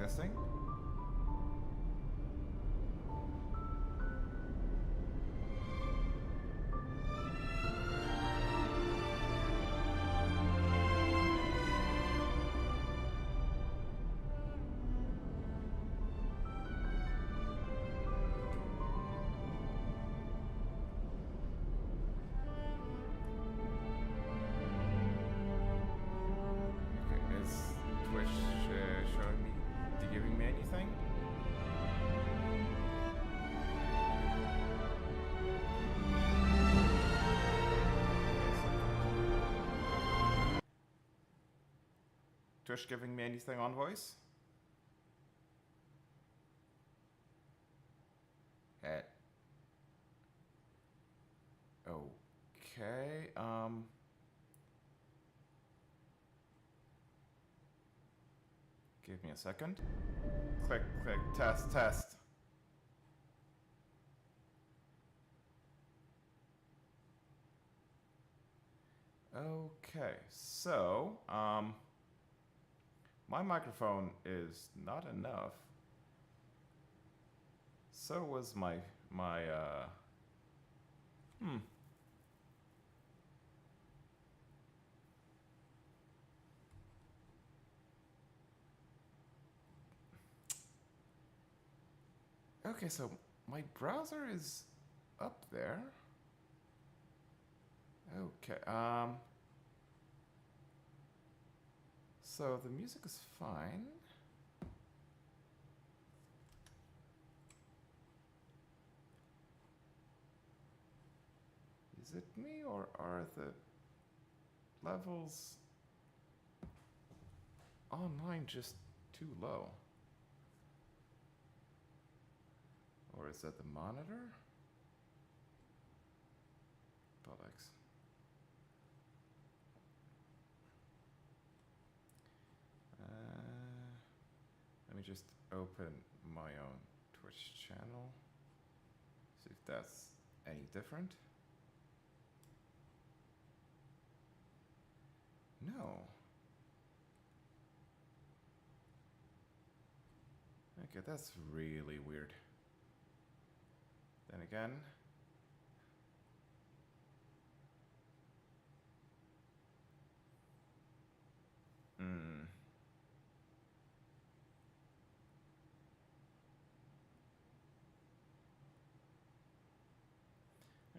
Testing. Twitch giving me anything on voice? Okay, give me a second. Click, click, test, test. Okay, so, my microphone is not enough. So was my Okay, so my browser is up there. Okay, so the music is fine. Is it me, or are the levels online just too low? Or is that the monitor? Bollocks. Let me just open my own Twitch channel. See if that's any different. No. Okay, that's really weird. Then again,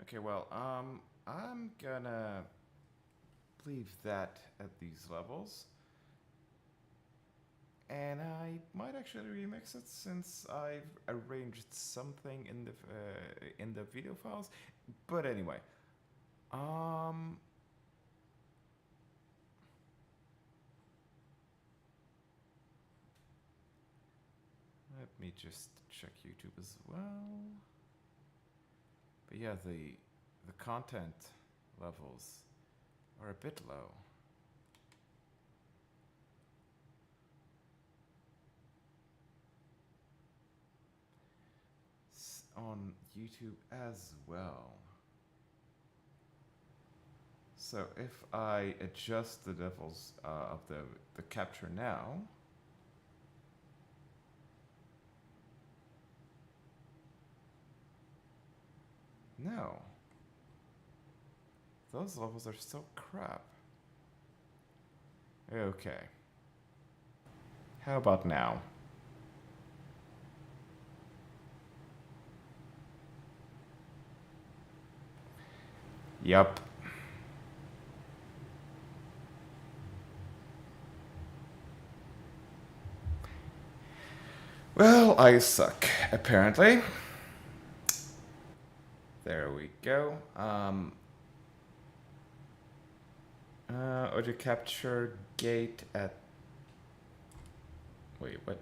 okay, well, I'm gonna leave that at these levels. And I might actually remix it since I've arranged something in the video files. But anyway, let me just check YouTube as well. But yeah, the content levels are a bit low. On YouTube as well. So if I adjust the levels of the capture now, no, those levels are still crap. Okay, how about now? Yup. Well, I suck, apparently. There we go. Audio capture gate at... Wait, what?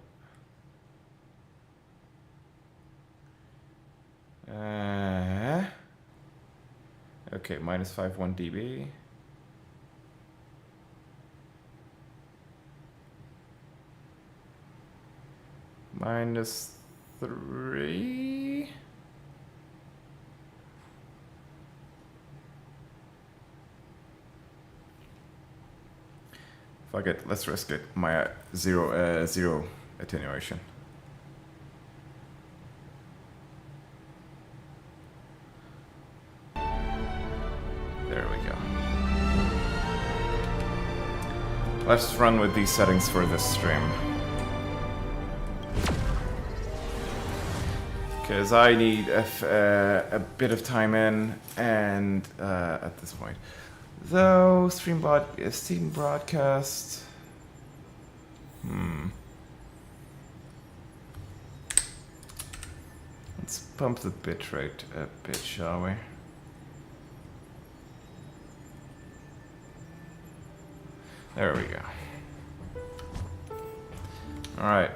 Okay, minus 5.1 dB. Minus 3. Fuck it, let's risk it. My zero. attenuation. There we go. Let's run with these settings for this stream. Because I need a bit of time in, and at this point. Though, Steam broadcast... Let's pump the bitrate a bit, shall we? There we go. Alright,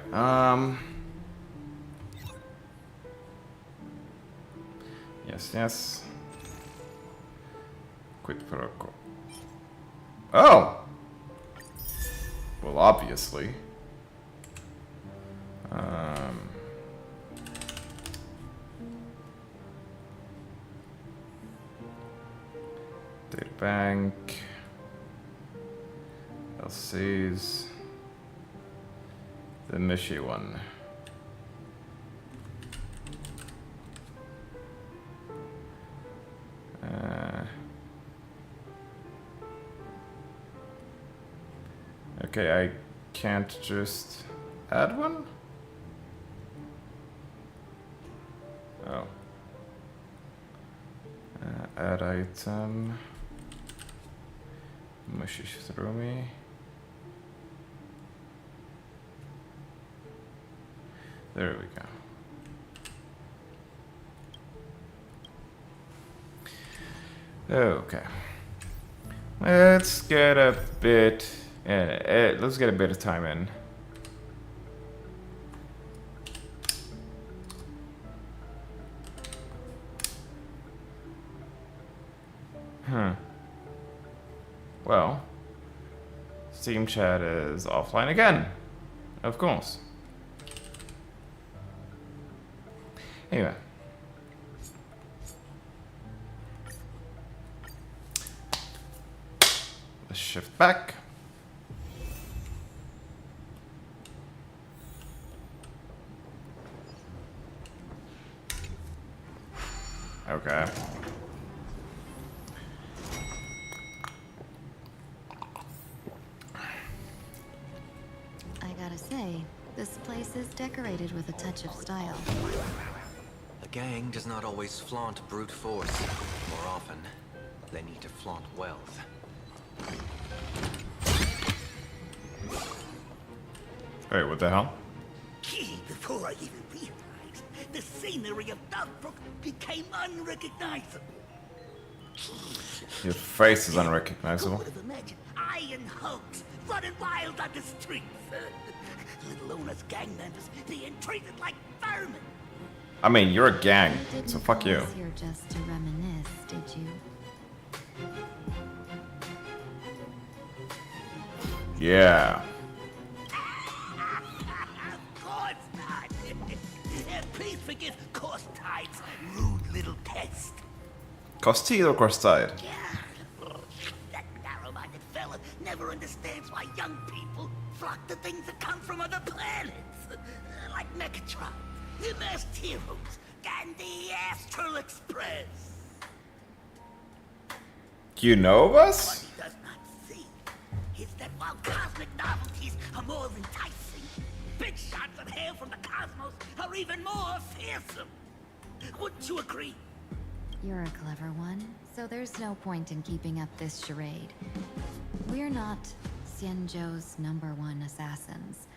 yes. Quit protocol. Oh! Well, obviously. Data bank. LCs. The Mishi one. Okay, I can't just add one? Oh. Add item. Mushy through me. There we go. Okay. Let's get a bit of time in. Well, Steam chat is offline again. Of course. Anyway. Let's shift back. Okay. I gotta say, this place is decorated with a touch of style. A gang does not always flaunt brute force. More often, they need to flaunt wealth. Wait, what the hell? Before I even realized, the scenery of Dwproton became unrecognizable. Your face is unrecognizable. Who would have imagined iron hulks running wild on the streets? Little owners, gang members being treated like vermin. I mean, you're a gang, You didn't so fuck you. come here just to reminisce, did you? Yeah. Of course not. Please forgive Kostide's rude little pest. Costide or Costide? Yeah. That narrow-minded fella never understands why young people flock to things that come from other planets. Like Megatron, the Masked Heroes, and the Astral Express. You know of What us? he does not see is that while cosmic novelties are more enticing, big shots of hail from the cosmos are even more fearsome. Wouldn't you agree? You're a clever one, so there's no point in keeping up this charade. We're not Xianzhou's #1 assassins.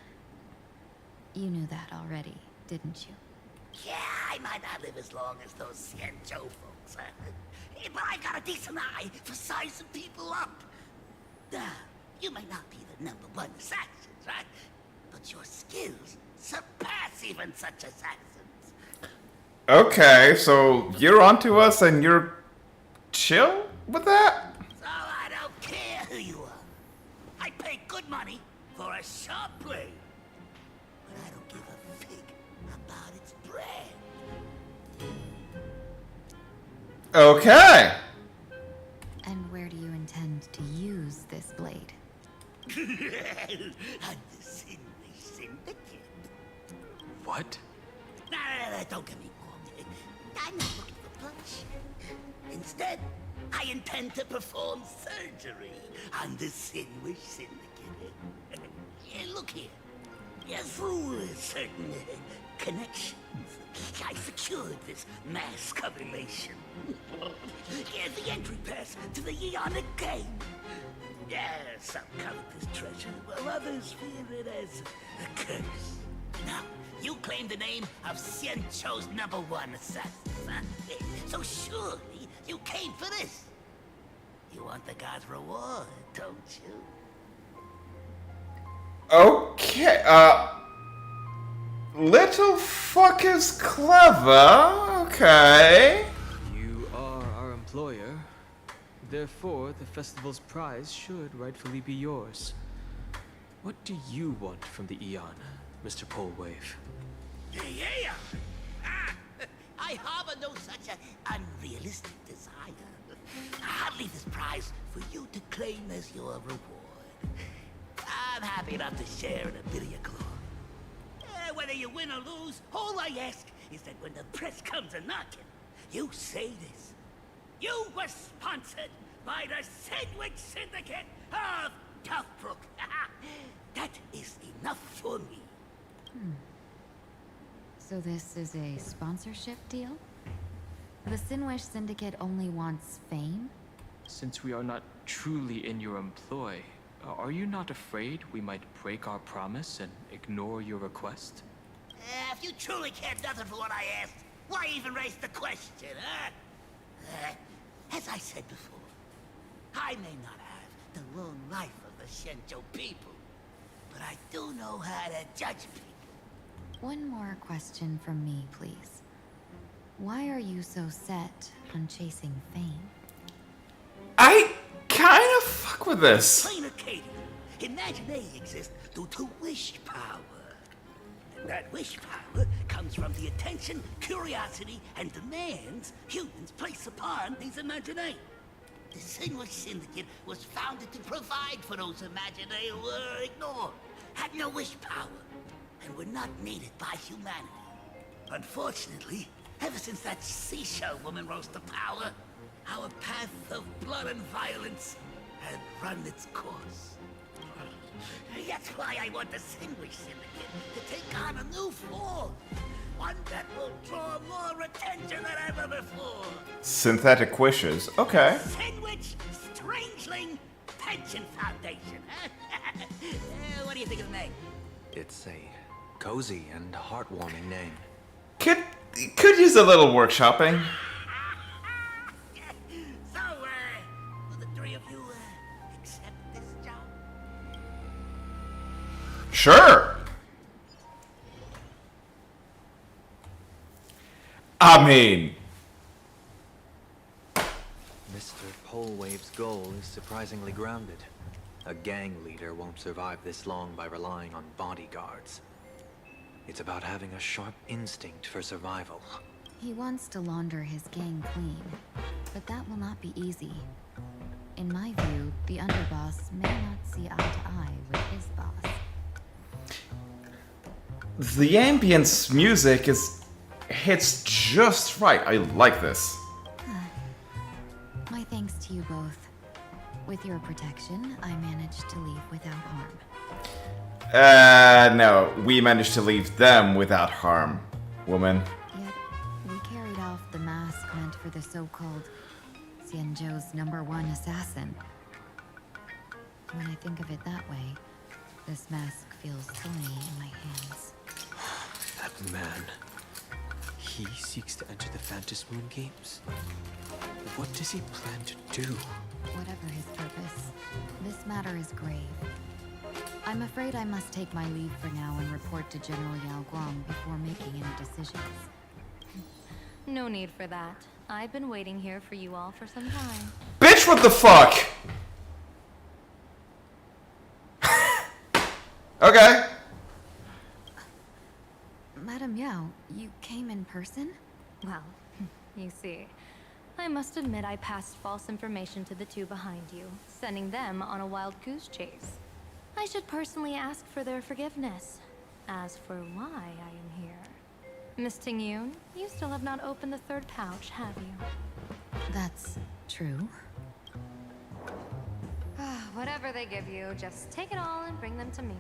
You knew that already, didn't you? Yeah, I might not live as long as those Xianzhou folks, but I got a decent eye for sizing people up. You may not be the #1 assassins, right? But your skills surpass even such assassins. Okay, so you're onto us and you're chill with that? So I don't care who you are. I pay good money for a sharp blade. But I don't give a fig about its brand. Okay. And where do you intend to use this blade? On the Sinley Syndicate. What? No, don't get me wrong. I'm not looking for bloodshed. Instead, I intend to perform surgery on the Sinwish Syndicate. Look here. Through certain connections, I secured this mass correlation. The entry pass to the Eonic game. Some count this treasure, while others fear it as a curse. Now, you claim the name of Xianzhou's #1 assassin, huh? So surely you came for this. You want the god's reward, don't you? Okay, little fucker's clever, okay. You are our employer. Therefore, the festival's prize should rightfully be yours. What do you want from the Eon, Mr. Polewave? Yeah! I harbor no such an unrealistic desire. I'll leave this prize for you to claim as your reward. I'm happy enough to share in a bit of your glory. Whether you win or lose, all I ask is that when the press comes a-knocking, you say this. You were sponsored by the Sandwich Syndicate of Dwproton. That is enough for me. So this is a sponsorship deal? The Sinwish Syndicate only wants fame? Since we are not truly in your employ, are you not afraid we might break our promise and ignore your request? If you truly cared nothing for what I asked, why even raise the question, huh? As I said before, I may not have the long life of the Shenzhou people, but I do know how to judge people. One more question from me, please. Why are you so set on chasing fame? I kind of fuck with this. PLANARCADIA. Imagine they exist due to wish power. And that wish power comes from the attention, curiosity, and demands humans place upon these imaginae. The Sinwish Syndicate was founded to provide for those imaginae who were ignored, had no wish power, and were not needed by humanity. Unfortunately, ever since that seashell woman rose to power, our path of blood and violence had run its course. That's why I want the Sinwish Syndicate to take on a new form. One that will draw more attention than ever before. Synthetic wishes, okay. Sandwich Strangeling Pension Foundation, huh? What do you think of the name? It's a cozy and heartwarming name. Could use a little workshopping. So, will the three of you accept this job? Sure. I mean, Mr. Polewave's goal is surprisingly grounded. A gang leader won't survive this long by relying on bodyguards. It's about having a sharp instinct for survival. He wants to launder his gang clean, but that will not be easy. In my view, the underboss may not see eye to eye with his boss. the ambience music hits just right. I like this. My thanks to you both. With your protection, I managed to leave without harm. No, we managed to leave them without harm, woman. Yet, we carried off the mask meant for the so-called Xianzhou's #1 assassin. When I think of it that way, this mask feels thorny in my hands. That man. He seeks to enter the Phantom Moon Games. What does he plan to do? Whatever his purpose, this matter is grave. I'm afraid I must take my leave for now and report to General Yao Guang before making any decisions. No need for that. I've been waiting here for you all for some time. Bitch, what the fuck? Okay. Madam Yao, you came in person? Well, you see, I must admit I passed false information to the two behind you, sending them on a wild goose chase. I should personally ask for their forgiveness. As for why I am here, Miss Tingyun, you still have not opened the third pouch, have you? That's true. Whatever they give you, just take it all and bring them to me.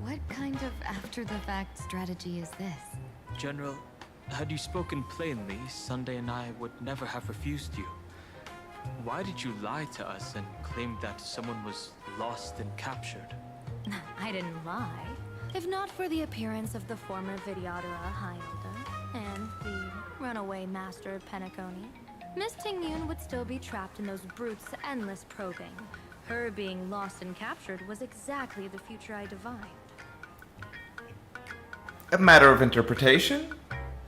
What kind of after-the-fact strategy is this? General, had you spoken plainly, Sunday and I would never have refused you. Why did you lie to us and claim that someone was lost and captured? I didn't lie. If not for the appearance of the former Vidyadhara High Elder and the runaway master of Penacony, Miss Tingyun would still be trapped in those brutes' endless probing. Her being lost and captured was exactly the future I divined. A matter of interpretation?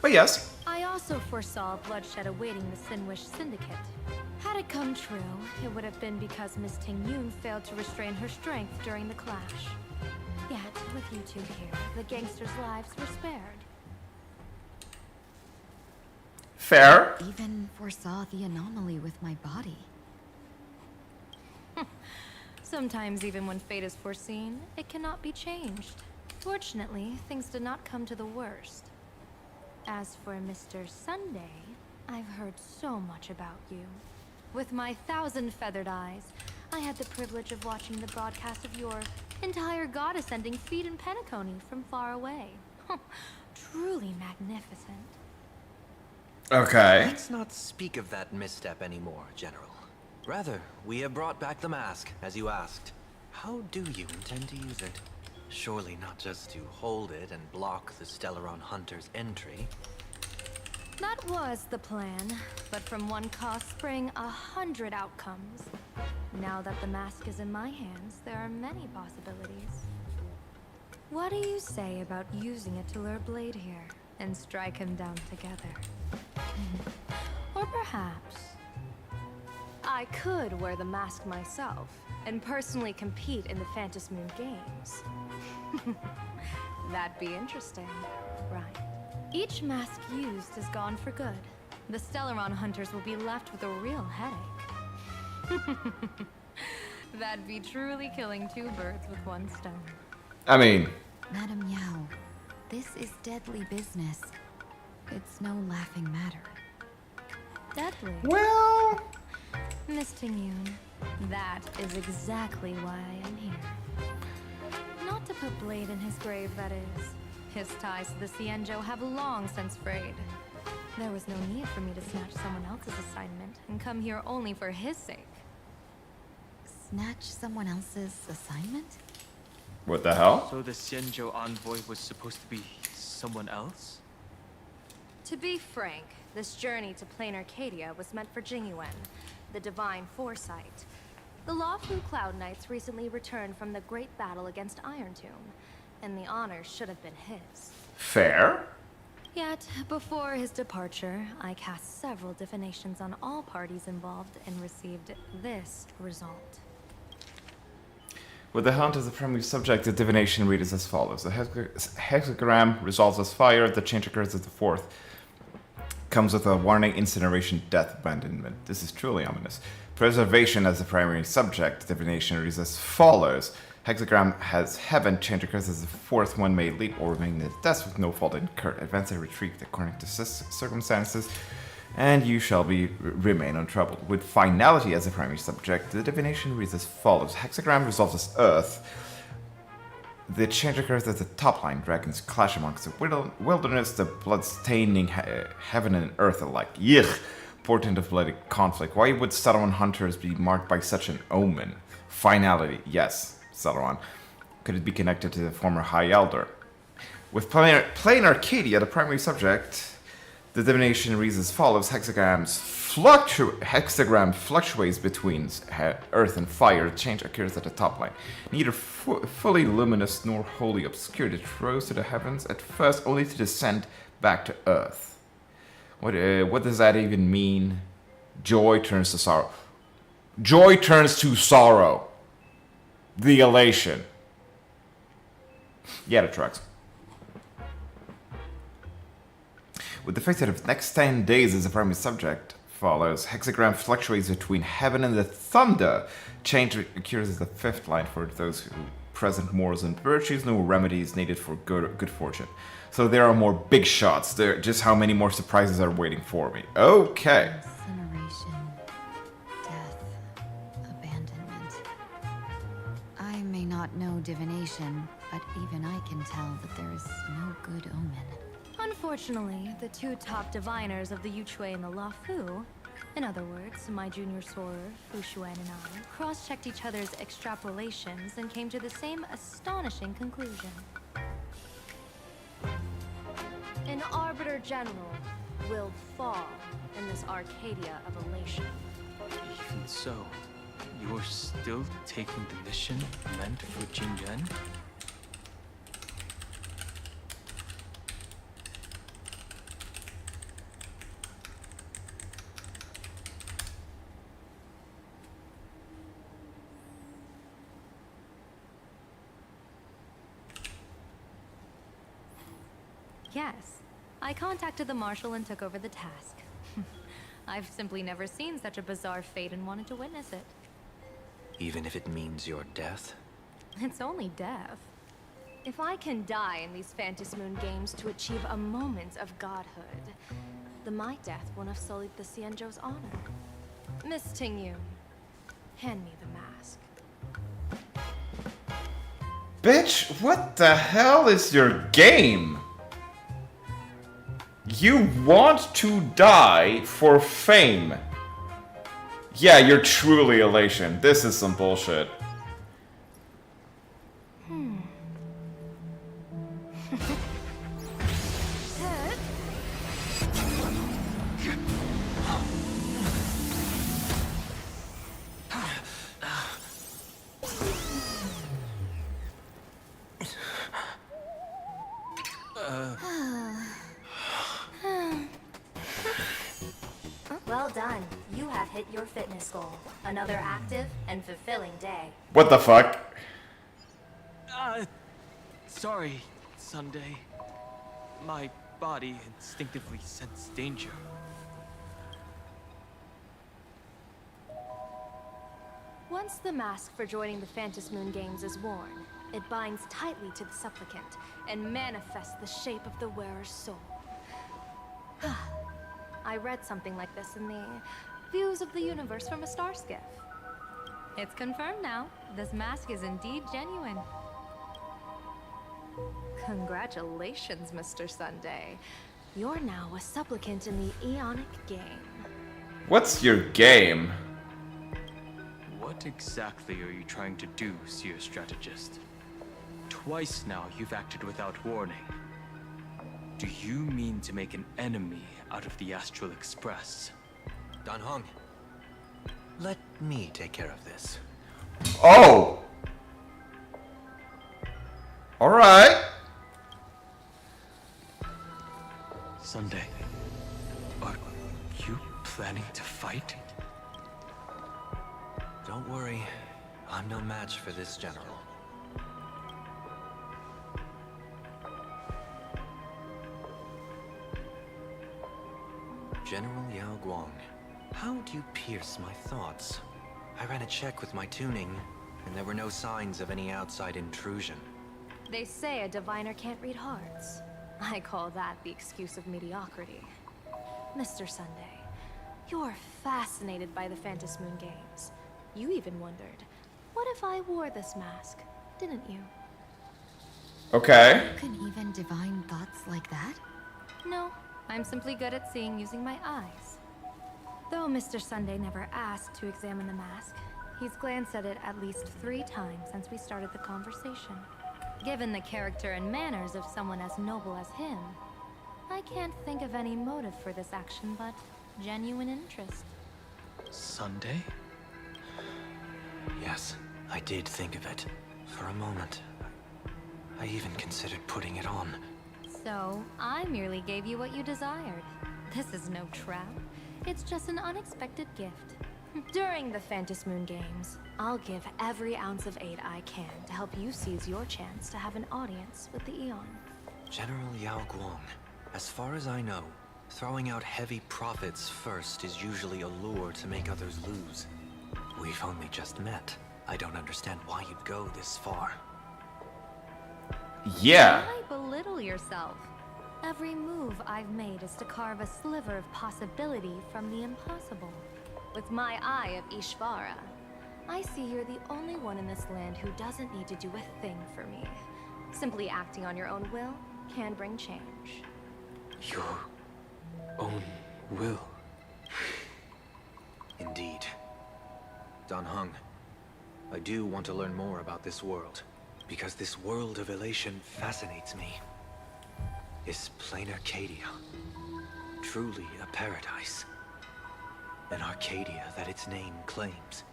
But yes. I also foresaw bloodshed awaiting the Sinwish Syndicate. Had it come true, it would have been because Miss Tingyun failed to restrain her strength during the clash. Yet, with you two here, the gangsters' lives were spared. Fair. Even foresaw the anomaly with my body. Sometimes even when fate is foreseen, it cannot be changed. Fortunately, things did not come to the worst. As for Mr. Sunday, I've heard so much about you. With my 1,000 feathered eyes, I had the privilege of watching the broadcast of your entire god-ascending feat in Penacony from far away. Truly magnificent. Okay. Let's not speak of that misstep anymore, General. Rather, we have brought back the mask, as you asked. How do you intend to use it? Surely not just to hold it and block the Stellaron Hunter's entry. That was the plan, but from one cause spring 100 outcomes. Now that the mask is in my hands, there are many possibilities. What do you say about using it to lure Blade here and strike him down together? Or perhaps I could wear the mask myself and personally compete in the Phantasmoon Games. That'd be interesting, right? Each mask used is gone for good. The Stellaron hunters will be left with a real headache. That'd be truly killing two birds with one stone. I mean... Madam Yao, this is deadly business. It's no laughing matter. Deadly. Well... Miss Tingyun, that is exactly why I am here. Not to put Blade in his grave, that is. His ties to the Xianzhou have long since frayed. There was no need for me to snatch someone else's assignment and come here only for his sake. Snatch someone else's assignment? What the hell? So the Xianzhou envoy was supposed to be someone else? To be frank, this journey to PLANARCADIA was meant for Jingyuan, the divine foresight. The Lawfu Cloud Knights recently returned from the great battle against Iron Tomb, and the honor should have been his. Fair. Yet, before his departure, I cast several divinations on all parties involved and received this result. With the hunt as the primary subject, the divination reads as follows. The hexagram resolves as fire, the change occurs as the fourth. Comes with a warning, incineration, death, abandonment. This is truly ominous. Preservation as the primary subject, divination reads as follows. Hexagram has heaven, change occurs as the fourth. One may leap or remain in death with no fault incurred. Advance and retreat according to circumstances, and you shall remain untroubled. With finality as the primary subject, the divination reads as follows. Hexagram resolves as earth. The change occurs at the top line. Dragons clash amongst the wilderness, the blood-staining heaven and earth alike. Yuck! Portent of bloody conflict. Why would Stellaron hunters be marked by such an omen? Finality. Yes, Stellaron. Could it be connected to the former High Elder? With PLANARCADIA, the primary subject, the divination reads as follows. Hexagram fluctuates between earth and fire. The change occurs at the top line. Neither fully luminous nor wholly obscured. It rose to the heavens at first, only to descend back to earth. What does that even mean? Joy turns to sorrow. Joy turns to sorrow. The elation. Yeah, the tracks. With the fact that the next 10 days is the primary subject follows, hexagram fluctuates between heaven and the thunder. Change occurs as the fifth line for those who present morals and virtues, no remedies needed for good fortune. So there are more big shots. There, just how many more surprises are waiting for me? Okay. Incineration, death, abandonment. I may not know divination, but even I can tell that there is no good omen. Unfortunately, the two top diviners of the Yuchui and the Luofu, in other words, my junior sorer, Fu Xuan and I, cross-checked each other's extrapolations and came to the same astonishing conclusion. An Arbiter General will fall in this Arcadia of elation. Even so, you're still taking the mission meant for Jingyan? Yes. I contacted the Marshal and took over the task. I've simply never seen such a bizarre fate and wanted to witness it. Even if it means your death? It's only death. If I can die in these Phantasmoon games to achieve a moment of godhood, then my death won't have sullied the Xianzhou's honor. Miss Tingyun, hand me the mask. Bitch, what the hell is your game? You want to die for fame. Yeah, you're truly elation. This is some bullshit. Well done. You have hit your fitness goal. Another active and fulfilling day. What the fuck? Sorry, Sunday. My body instinctively sensed danger. Once the mask for joining the Phantasmoon Games is worn, it binds tightly to the supplicant and manifests the shape of the wearer's soul. I read something like this in the Views of the Universe from a Star Skiff. It's confirmed now. This mask is indeed genuine. Congratulations, Mr. Sunday. You're now a supplicant in the Aeonic game. What's your game? What exactly are you trying to do, Seer Strategist? Twice now you've acted without warning. Do you mean to make an enemy out of the Astral Express? Dan Hong, let me take care of this. Oh! Alright. Sunday, are you planning to fight? Don't worry, I'm no match for this general. General Yao Guang, how do you pierce my thoughts? I ran a check with my tuning, and there were no signs of any outside intrusion. They say a diviner can't read hearts. I call that the excuse of mediocrity. Mr. Sunday, you're fascinated by the Phantasmoon Games. You even wondered, what if I wore this mask? Didn't you? Okay. You can even divine thoughts like that? No, I'm simply good at seeing using my eyes. Though Mr. Sunday never asked to examine the mask, he's glanced at it at least 3 times since we started the conversation. Given the character and manners of someone as noble as him, I can't think of any motive for this action but genuine interest. Sunday? Yes, I did think of it. For a moment. I even considered putting it on. So, I merely gave you what you desired. This is no trap. It's just an unexpected gift. During the Phantasmoon Games, I'll give every ounce of aid I can to help you seize your chance to have an audience with the Eon. General Yao Guang, as far as I know, throwing out heavy profits first is usually a lure to make others lose. We've only just met. I don't understand why you'd go this far. Yeah. Why belittle yourself? Every move I've made is to carve a sliver of possibility from the impossible. With my eye of Ishvara, I see you're the only one in this land who doesn't need to do a thing for me. Simply acting on your own will can bring change. Your own will. Indeed. Dan Heng, I do want to learn more about this world, because this world of elation fascinates me. Is PLANARCADIA truly a paradise? An Arcadia that its name claims.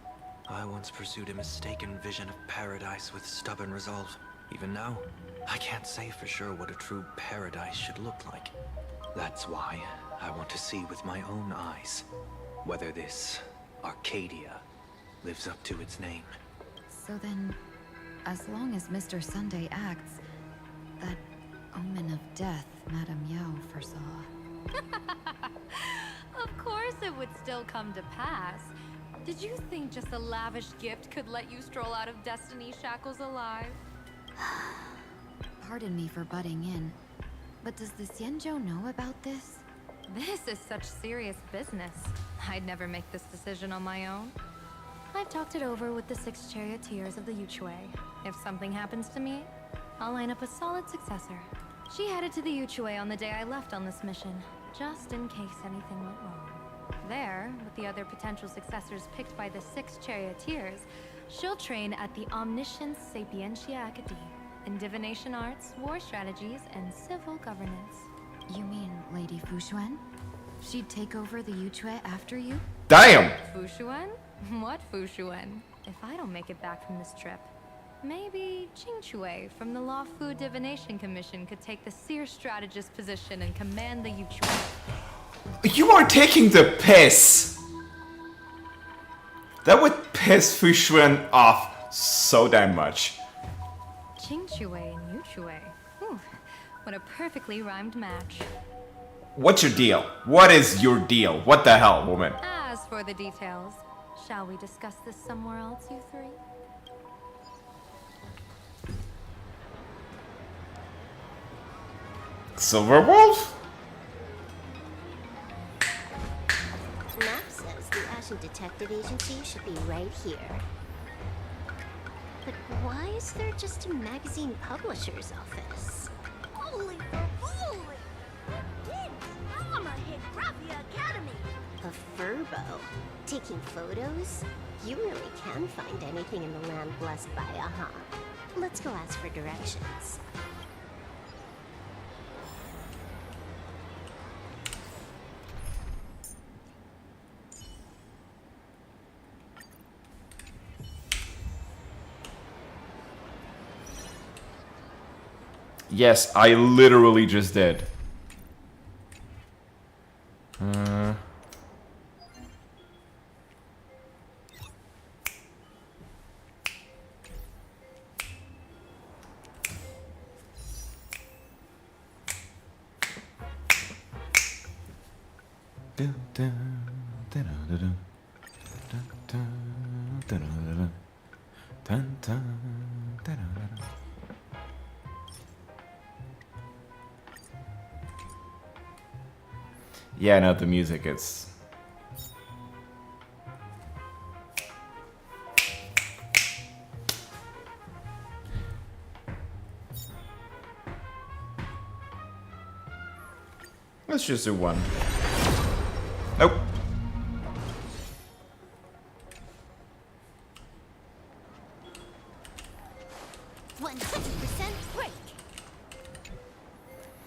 I once pursued a mistaken vision of paradise with stubborn resolve. Even now, I can't say for sure what a true paradise should look like. That's why I want to see with my own eyes whether this Arcadia lives up to its name. So then, as long as Mr. Sunday acts, that omen of death Madame Yao foresaw. Of course it would still come to pass. Did you think just a lavish gift could let you stroll out of Destiny's shackles alive? Pardon me for butting in, but does the Xianzhou know about this? This is such serious business. I'd never make this decision on my own. I've talked it over with the 6 charioteers of the Yuchue. If something happens to me, I'll line up a solid successor. She headed to the Yuchue on the day I left on this mission, just in case anything went wrong. There, with the other potential successors picked by the 6 charioteers, she'll train at the Omniscience Sapientia Academy in divination arts, war strategies, and civil governance. You mean Lady Fushuan? She'd take over the Yuchue after you? Damn! Fushuan? What Fushuan? If I don't make it back from this trip, maybe Qingchue from the Law Fu Divination Commission could take the seer strategist position and command the Yuchue. You are taking the piss! That would piss Fushuan off so damn much. Qingchue and Yuchue. Whew, what a perfectly rhymed match. What's your deal? What is your deal? What the hell, woman? As for the details, shall we discuss this somewhere else, you three? Silver Wolf? Map says the Ashen Detective Agency should be right here. But why is there just a magazine publisher's office? Holy for holy! Kids, I'm a hit Raffia Academy! A furbo? Taking photos? You really can find anything in the land blessed by Aha. Let's go ask for directions. Yes, I literally just did. Yeah, no, the music, it's... Let's just do one. Nope.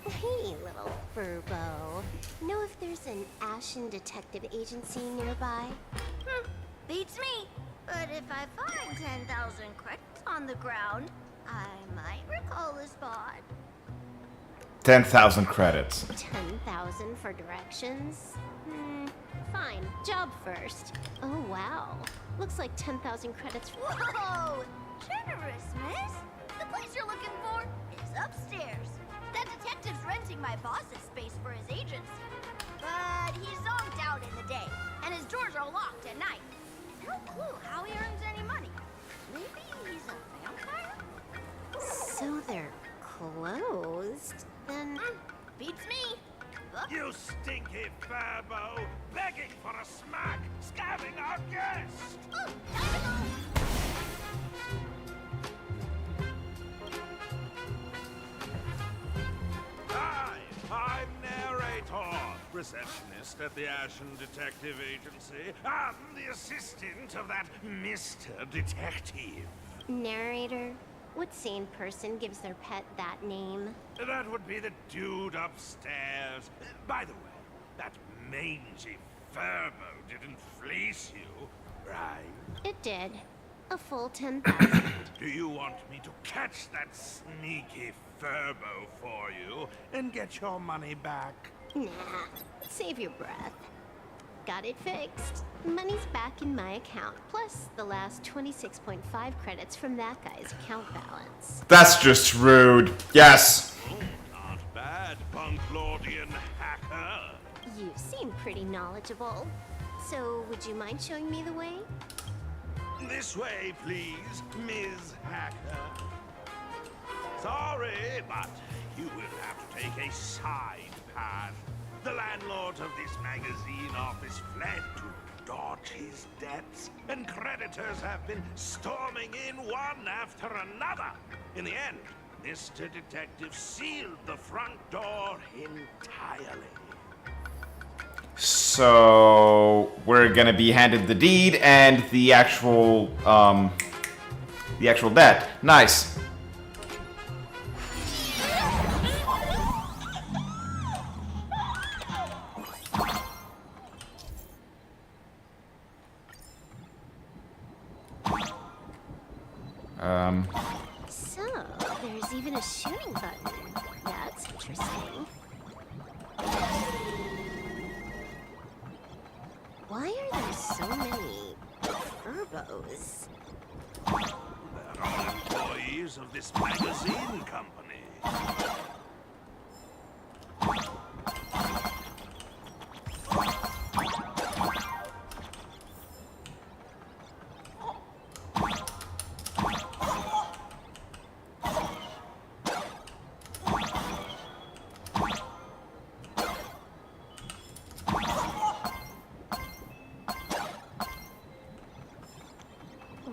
Hey, little furbo. Know if there's an Ashen Detective Agency nearby? Beats me! But if I find 10,000 credits on the ground, I might recall the spot. 10,000 credits. 10,000 for directions? Fine. Job first. Oh, wow. Looks like 10,000 credits. Whoa! Generous, miss! The place you're looking for is upstairs. That detective's renting my boss's space for his agency. But he's zonked out in the day, and his doors are locked at night. No clue how he earns any money. Maybe he's a vampire? So they're closed, then... Beats me. You stinky furbo! Begging for a smack! Scamming our guest! Oh, dynamo! Hi, I'm Narrator, receptionist at the Ashen Detective Agency. I'm the assistant of that Mr. Detective. Narrator? What sane person gives their pet that name? That would be the dude upstairs. By the way, that mangy furbo didn't fleece you, right? It did. A full 10,000. Do you want me to catch that sneaky furbo for you and get your money back? Nah, save your breath. Got it fixed. Money's back in my account, plus the last 26.5 credits from that guy's account balance. That's just rude. Yes. Oh, not bad, Punklordian hacker. You seem pretty knowledgeable. So, would you mind showing me the way? This way, please, Ms. Hacker. Sorry, but you will have to take a side path. The landlord of this magazine office fled to dodge his debts, and creditors have been storming in one after another. In the end, Mr. Detective sealed the front door entirely. So we're gonna be handed the deed and the actual debt. Nice. So, there's even a shooting button. That's interesting. Why are there so many furbos? They're all employees of this magazine company.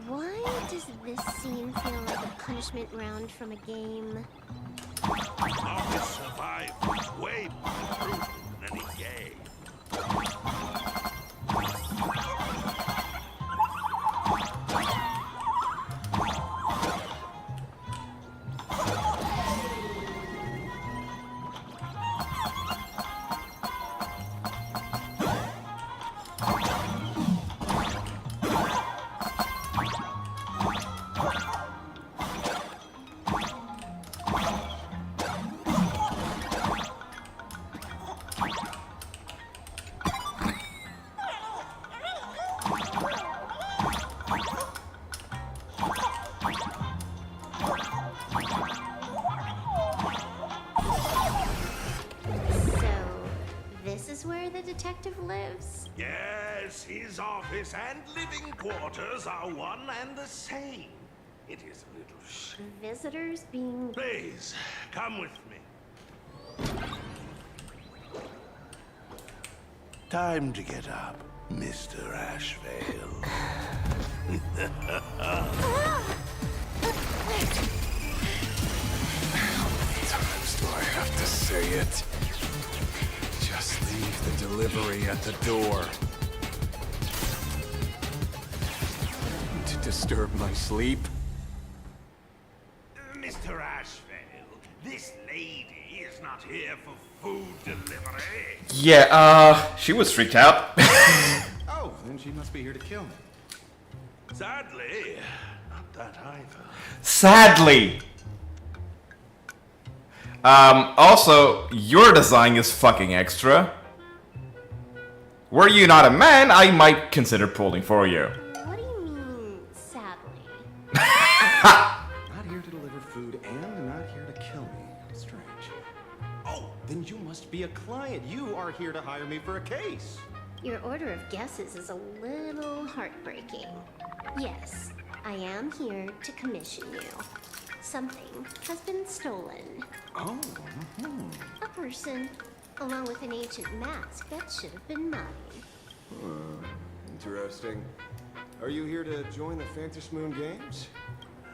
Why does this scene feel like a punishment round from a game? Office survived way more brutal than any game. detective lives? Yes, his office and living quarters are one and the same. It is a little Visitors being... Please, come with me. Time to get up, Mr. Ashvale. Times do I have to say it? Just leave the delivery at the door. To disturb my sleep? Mr. Ashvale, this lady is not here for food delivery. Yeah, she was freaked out. Oh, then she must be here to kill me. Sadly, not that either. Sadly. Also, your design is fucking extra. Were you not a man, I might consider pulling for you. What do you mean, sadly? Not here to deliver food and not here to kill me. Strange. Oh, then you must be a client. You are here to hire me for a case. Your order of guesses is a little heartbreaking. Yes, I am here to commission you. Something has been stolen. Oh, A person, along with an ancient mask that should have been mine. Interesting. Are you here to join the Phantom Moon Games?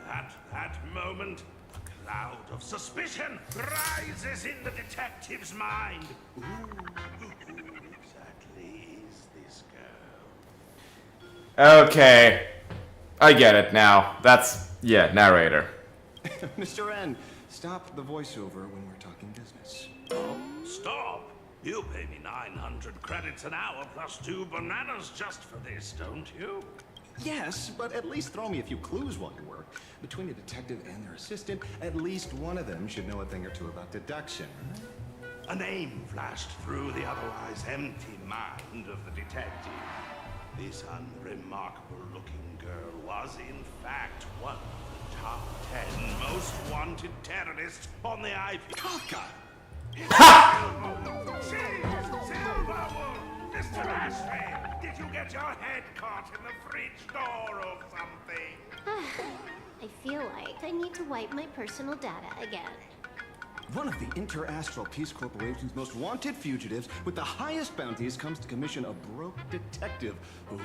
At that moment, a cloud of suspicion rises in the detective's mind. Who exactly is this girl? Okay. I get it now. That's, yeah, narrator. Mr. N, stop the voiceover when we're talking business. Stop! You pay me 900 credits an hour plus 2 bananas just for this, don't you? Yes, but at least throw me a few clues while you work. Between a detective and their assistant, at least one of them should know a thing or two about deduction. A name flashed through the otherwise empty mind of the detective. This unremarkable-looking girl was, in fact, one of the top 10 most wanted terrorists on the IP. Honkai! Silverwood! Mr. Ashley, did you get your head caught in the fridge door or something? I feel like I need to wipe my personal data again. One of the Inter-Astral Peace Corporation's most wanted fugitives with the highest bounties comes to commission a broke detective who...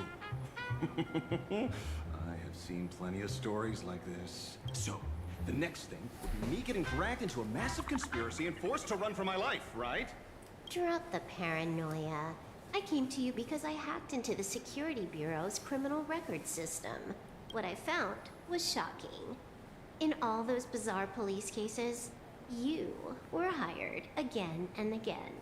I have seen plenty of stories like this. So, the next thing will be me getting dragged into a massive conspiracy and forced to run for my life, right? Drop the paranoia. I came to you because I hacked into the Security Bureau's criminal record system. What I found was shocking. In all those bizarre police cases, you were hired again and again.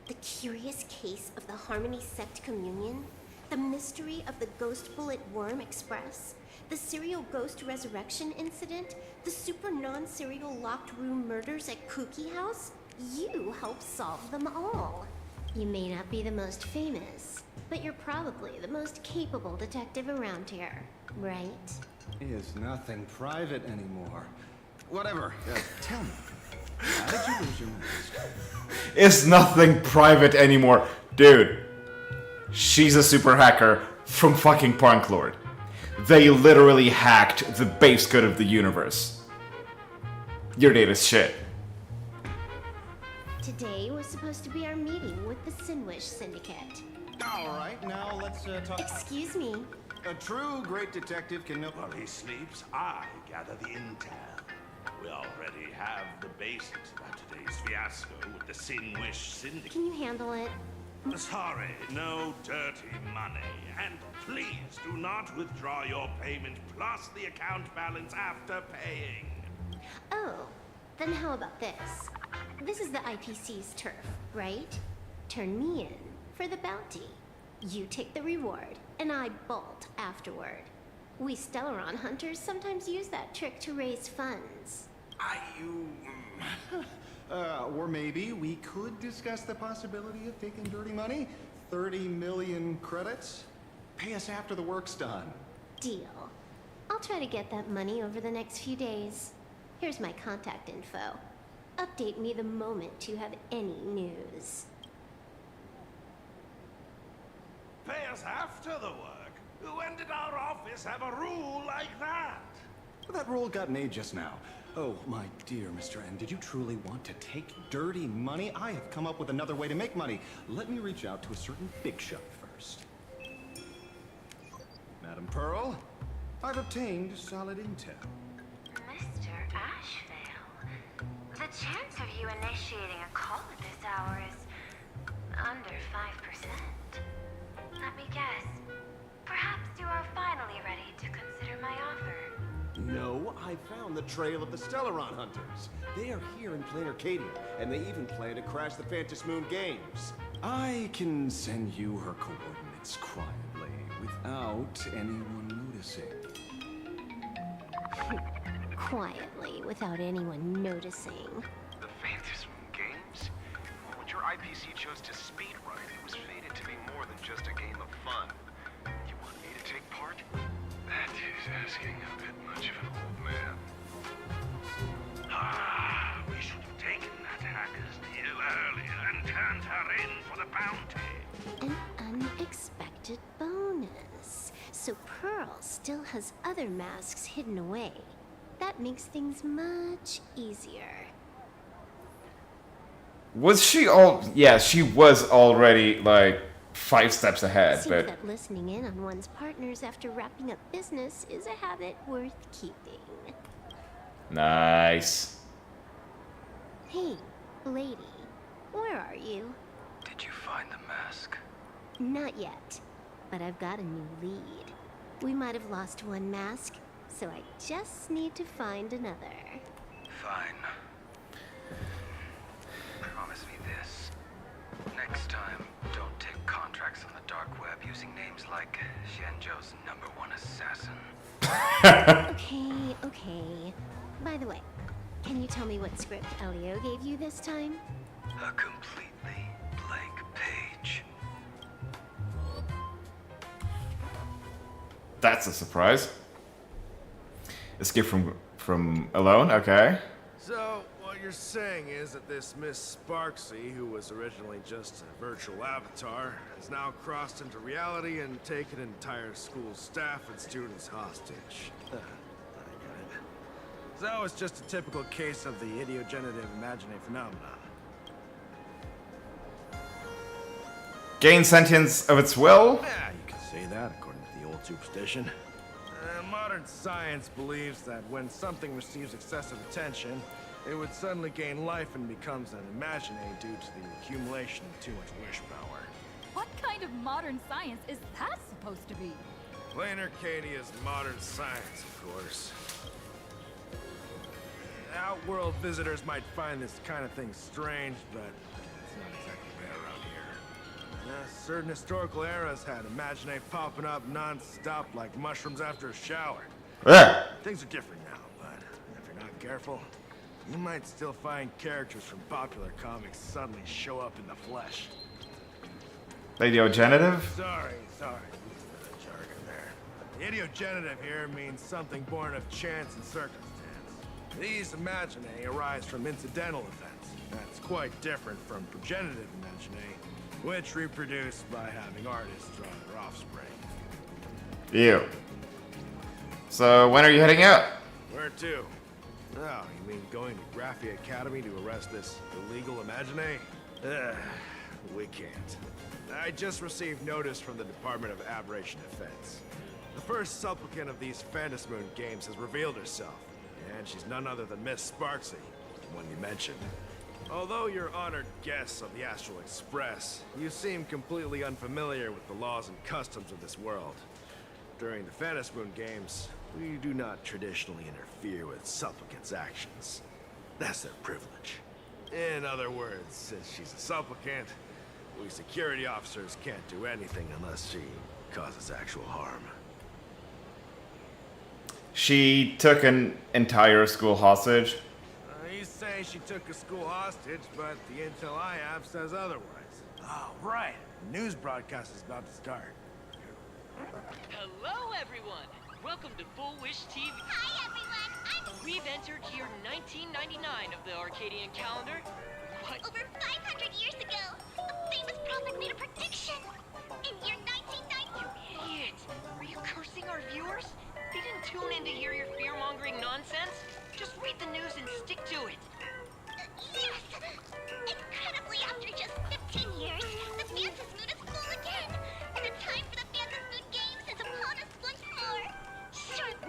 The curious case of the Harmony Sect Communion, the mystery of the Ghost Bullet Worm Express, the serial ghost resurrection incident, the super non-serial locked room murders at Kooky House, you helped solve them all. You may not be the most famous, but you're probably the most capable detective around here, right? Is nothing private anymore. Whatever. Tell me, how did you lose your mask? It's nothing private anymore. Dude, she's a super hacker from fucking Punk Lord. They literally hacked the base code of the universe. Your data's shit. Today was supposed to be our meeting with the Sinwish Syndicate. All right, now let's talk. Excuse me. A true great detective can know. While he sleeps, I gather the intel. We already have the basics about today's fiasco with the Sinwish Syndicate. Can you handle it? Sorry, no dirty money. And please do not withdraw your payment plus the account balance after paying. Oh, then how about this? This is the IPC's turf, right? Turn me in for the bounty. You take the reward, and I bolt afterward. We Stellaron hunters sometimes use that trick to raise funds. Or maybe we could discuss the possibility of taking dirty money? 30 million credits? Pay us after the work's done. Deal. I'll try to get that money over the next few days. Here's my contact info. Update me the moment you have any news. Pay us after the work? When did our office have a rule like that? That rule got made just now. Oh, my dear Mr. N, did you truly want to take dirty money? I have come up with another way to make money. Let me reach out to a certain big shot first. Madam Pearl, I've obtained solid intel. Mr. Ashvale, the chance of you initiating a call at this hour is under 5%. Let me guess. Perhaps you are finally ready to consider my offer. No, I found the trail of the Stellaron hunters. They are here in PLANARCADIA, and they even plan to crash the Phantom Moon Games. I can send you her coordinates quietly, without anyone noticing. Quietly, without anyone noticing. The Phantom Moon Games? Well, when your IPC chose to speedrun it, it was fated to be more than just a game of fun. You want me to take part? That is asking a bit much of an old man. We should have taken that hacker's deal earlier and turned her in for the bounty. An unexpected bonus. So Pearl still has other masks hidden away. That makes things much easier. Was she all... Yeah, she was already, like, 5 steps ahead, Seems but... that listening in on one's partners after wrapping up business is a habit worth keeping. Nice. Hey, lady, where are you? Did you find the mask? Not yet, but I've got a new lead. We might have lost one mask, so I just need to find another. Fine. Promise me this. Next time, don't take contracts on the dark web using names like Xianzhou's #1 assassin. Okay. By the way, can you tell me what script Elio gave you this time? A completely blank page. That's a surprise. Escape from alone, okay. So, what you're saying is that this Miss Sparxie, who was originally just a virtual avatar, has now crossed into reality and taken entire school staff and students hostage. I get it. So it's just a typical case of the idiogenerative imaginary phenomenon. Gain sentience of its will? Yeah, you can say that according to the old superstition. Modern science believes that when something receives excessive attention, it would suddenly gain life and becomes an imaginary due to the accumulation of too much wish power. What kind of modern science is that supposed to be? PLANARCADIA's modern science, of course. Outworld visitors might find this kind of thing strange, but it's not exactly rare around here. Certain historical eras had imaginary popping up non-stop like mushrooms after a shower. Yeah. Things are different now, but if you're not careful, you might still find characters from popular comics suddenly show up in the flesh. Ideogenitive? Sorry, using the jargon there. The ideogenitive here means something born of chance and circumstance. These imaginae arise from incidental events. That's quite different from progenitive imaginae, which reproduce by having artists draw their offspring. Ew. So, when are you heading out? Where to? Oh, you mean going to Graphia Academy to arrest this illegal imaginae? We can't. I just received notice from the Department of Aberration Defense. The first supplicant of these Phantom Moon games has revealed herself, and she's none other than Miss Sparxie, the one you mentioned. Although you're honored guests of the Astral Express, you seem completely unfamiliar with the laws and customs of this world. During the Phantom Moon games, we do not traditionally interfere with supplicants' actions. That's their privilege. In other words, since she's a supplicant, we security officers can't do anything unless she causes actual harm. She took an entire school hostage. You say she took a school hostage, but the intel I have says otherwise. Oh, right. The news broadcast is about to start. Hello, everyone. Welcome to Full Wish TV. Hi, everyone. We've entered year 1999 of the Arcadian calendar. What? Over 500 years ago, a famous prophet made a prediction. In year 1990... You idiot! Are you cursing our viewers? They didn't tune in to hear your fear-mongering nonsense. Just read the news and stick to it. Yes! Incredibly, after just 15 years, the Phantom Moon is full again. And the time for the Phantom Moon Games is upon us once more.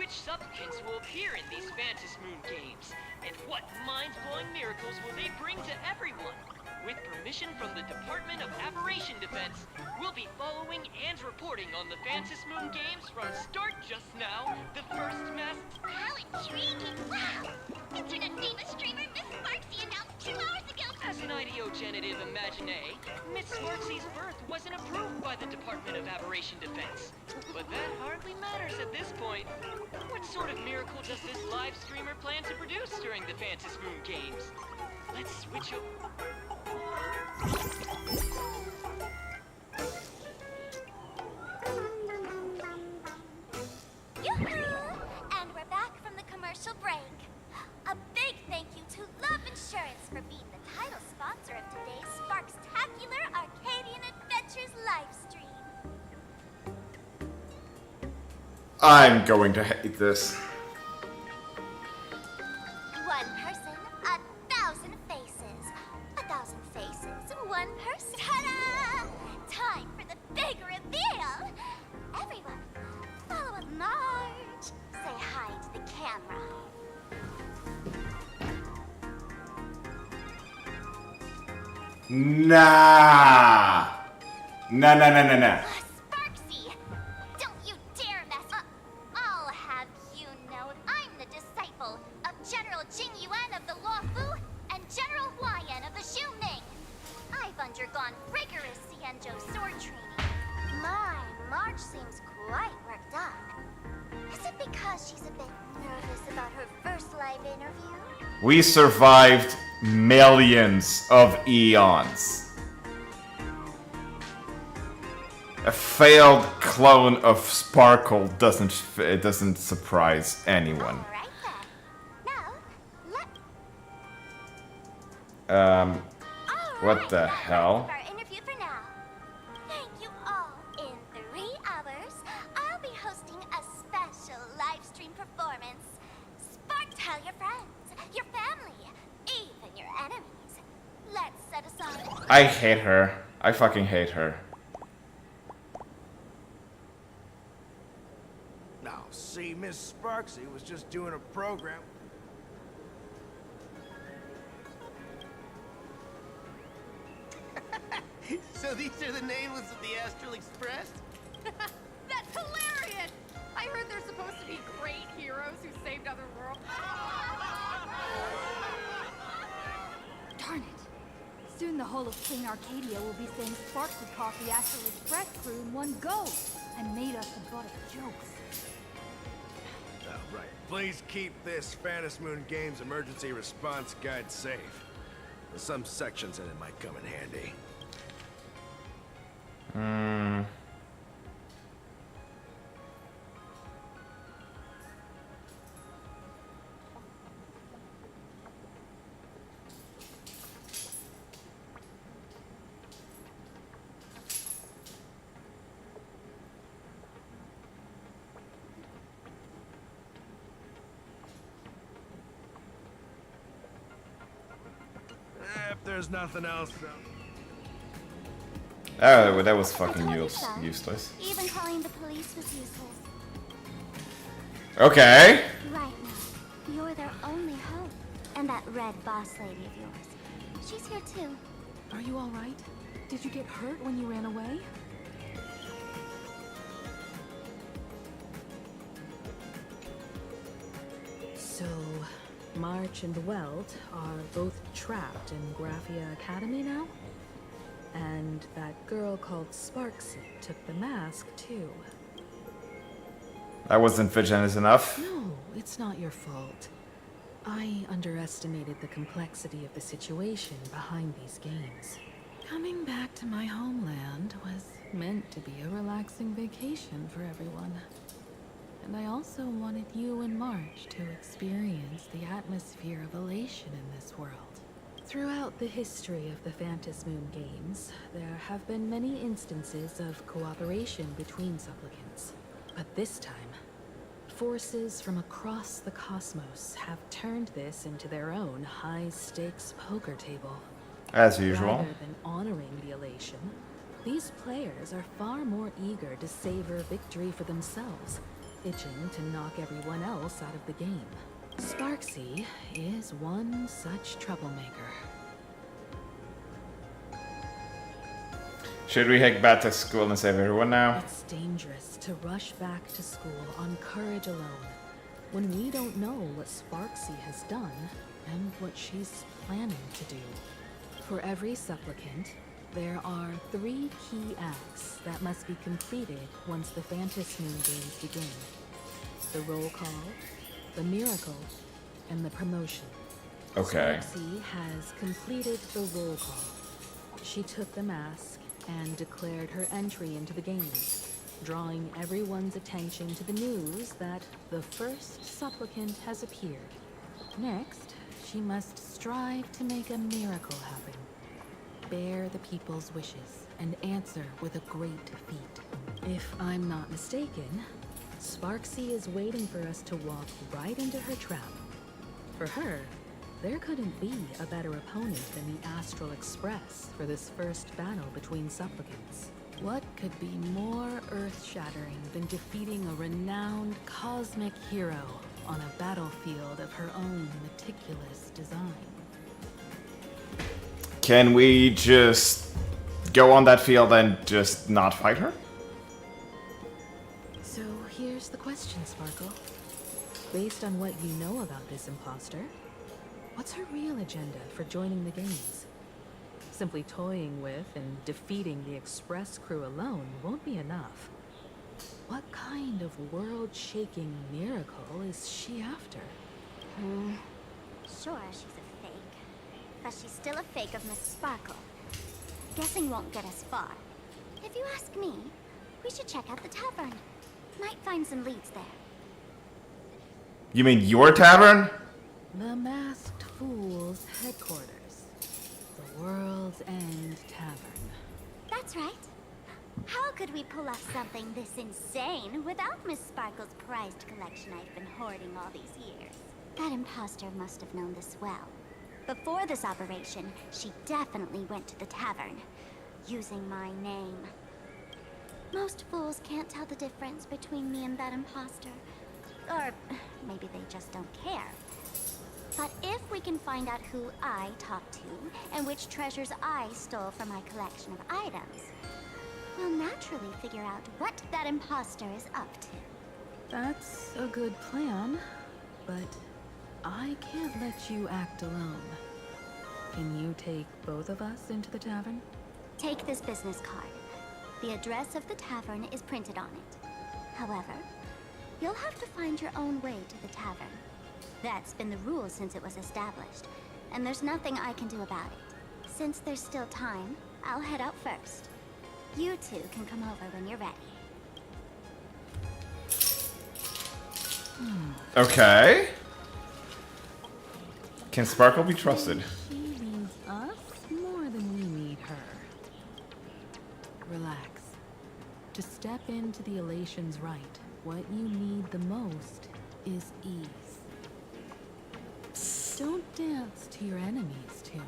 Which supplicants will appear in these Phantom Moon Games? And what mind-blowing miracles will they bring to everyone? With permission from the Department of Aberration Defense, we'll be following and reporting on the Phantom Moon Games from start just now, the first masked... How intriguing! Wow! Internet famous streamer Miss Sparxie announced 2 hours ago... As an ideogenitive imaginae, Miss Sparxie's birth wasn't approved by the Department of Aberration Defense. But that hardly matters at this point. What sort of miracle does this live streamer plan to produce during the Phantom Moon Games? Let's switch over... Yoo-hoo! And we're back from the commercial break. A big thank you to Love Insurance for being the title sponsor of today's Sparkstacular Arcadian Adventures livestream. I'm going to hate this. Nah. Nah. Sparxie! Don't you dare mess up! I'll have you know I'm the disciple of General Jing Yuan of the Luofu and General Hua Yan of the Xu Ming. I've undergone rigorous Xianzhou sword training. My March seems quite worked up. Is it because she's a bit nervous about her first live interview? We survived millions of eons. A failed clone of Sparkle doesn't surprise anyone. What the hell? Our interview for now. Thank you all. In 3 hours, I'll be hosting a special live stream performance. Tell your friends, your family, even your enemies. Let's set aside. I hate her. I fucking hate her. Now, see, Miss Sparxie was just doing a program. So these are the nameless of the Astral Express? That's hilarious! I heard they're supposed to be great heroes who saved other worlds. Darn it. Soon the whole of PLANARCADIA will be saying Sparxie caught the Astral Express crew in one go and made us the butt of jokes. Oh, right. Please keep this Phantasmoon Games emergency response guide safe. Some sections in it might come in handy. If there's nothing else, Oh, that was fucking useless. Even calling the police was useless. Okay. Right now, you're their only hope. And that red boss lady of yours. She's here too. Are you all right? Did you get hurt when you ran away? So, March and Welt are both trapped in Graphia Academy now? And that girl called Sparxie took the mask, too. I wasn't vigilant enough. No, it's not your fault. I underestimated the complexity of the situation behind these games. Coming back to my homeland was meant to be a relaxing vacation for everyone. And I also wanted you and March to experience the atmosphere of elation in this world. Throughout the history of the Phantasmoon Games, there have been many instances of cooperation between supplicants. But this time, forces from across the cosmos have turned this into their own high-stakes poker table. As usual. Rather than honoring the elation, these players are far more eager to savor victory for themselves, itching to knock everyone else out of the game. Sparxie is one such troublemaker. Should we head back to school and save everyone now? It's dangerous to rush back to school on courage alone, when we don't know what Sparxie has done and what she's planning to do. For every supplicant, there are 3 key acts that must be completed once the Phantasmoon Games begin. The roll call, the miracle, and the promotion. Okay. Sparxie has completed the roll call. She took the mask and declared her entry into the games, drawing everyone's attention to the news that the first supplicant has appeared. Next, she must strive to make a miracle happen. Bear the people's wishes and answer with a great feat. If I'm not mistaken, Sparxie is waiting for us to walk right into her trap. For her, there couldn't be a better opponent than the Astral Express for this first battle between supplicants. What could be more earth-shattering than defeating a renowned cosmic hero on a battlefield of her own meticulous design? Can we just go on that field and just not fight her? So here's the question, Sparkle. Based on what you know about this imposter, what's her real agenda for joining the games? Simply toying with and defeating the Express crew alone won't be enough. What kind of world-shaking miracle is she after? Sure, she's a fake. But she's still a fake of Miss Sparkle. Guessing won't get us far. If you ask me, we should check out the tavern. Might find some leads there. You mean your tavern? The Masked Fool's headquarters. The World's End Tavern. That's right. How could we pull off something this insane without Miss Sparkle's prized collection I've been hoarding all these years? That imposter must have known this well. Before this operation, she definitely went to the tavern, using my name. Most fools can't tell the difference between me and that imposter. Or maybe they just don't care. But if we can find out who I talked to, and which treasures I stole from my collection of items, we'll naturally figure out what that imposter is up to. That's a good plan, but I can't let you act alone. Can you take both of us into the tavern? Take this business card. The address of the tavern is printed on it. However, you'll have to find your own way to the tavern. That's been the rule since it was established, and there's nothing I can do about it. Since there's still time, I'll head out first. You two can come over when you're ready. Okay. Can Sparkle be trusted? She needs us more than we need her. Relax. To step into the Elation's right, what you need the most is ease. Don't dance to your enemy's tune.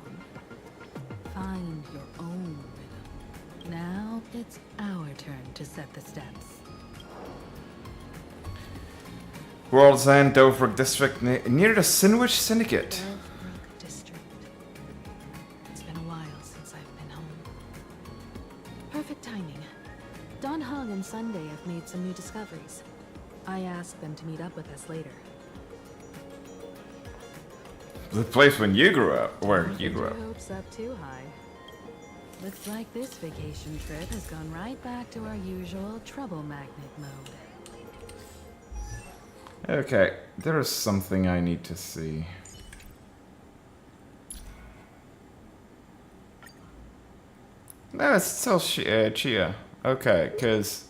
Find your own rhythm. Now it's our turn to set the steps. World's End, Dover District, near the Sandwich Syndicate. Dwproton District. It's been a while since I've been home. Perfect timing. Don Hung and Sunday have made some new discoveries. I asked them to meet up with us later. The place when you grew up, where you grew up. Hopes up too high. Looks like this vacation trip has gone right back to our usual trouble magnet mode. Okay, there is something I need to see. No, it's still Chia. Okay, because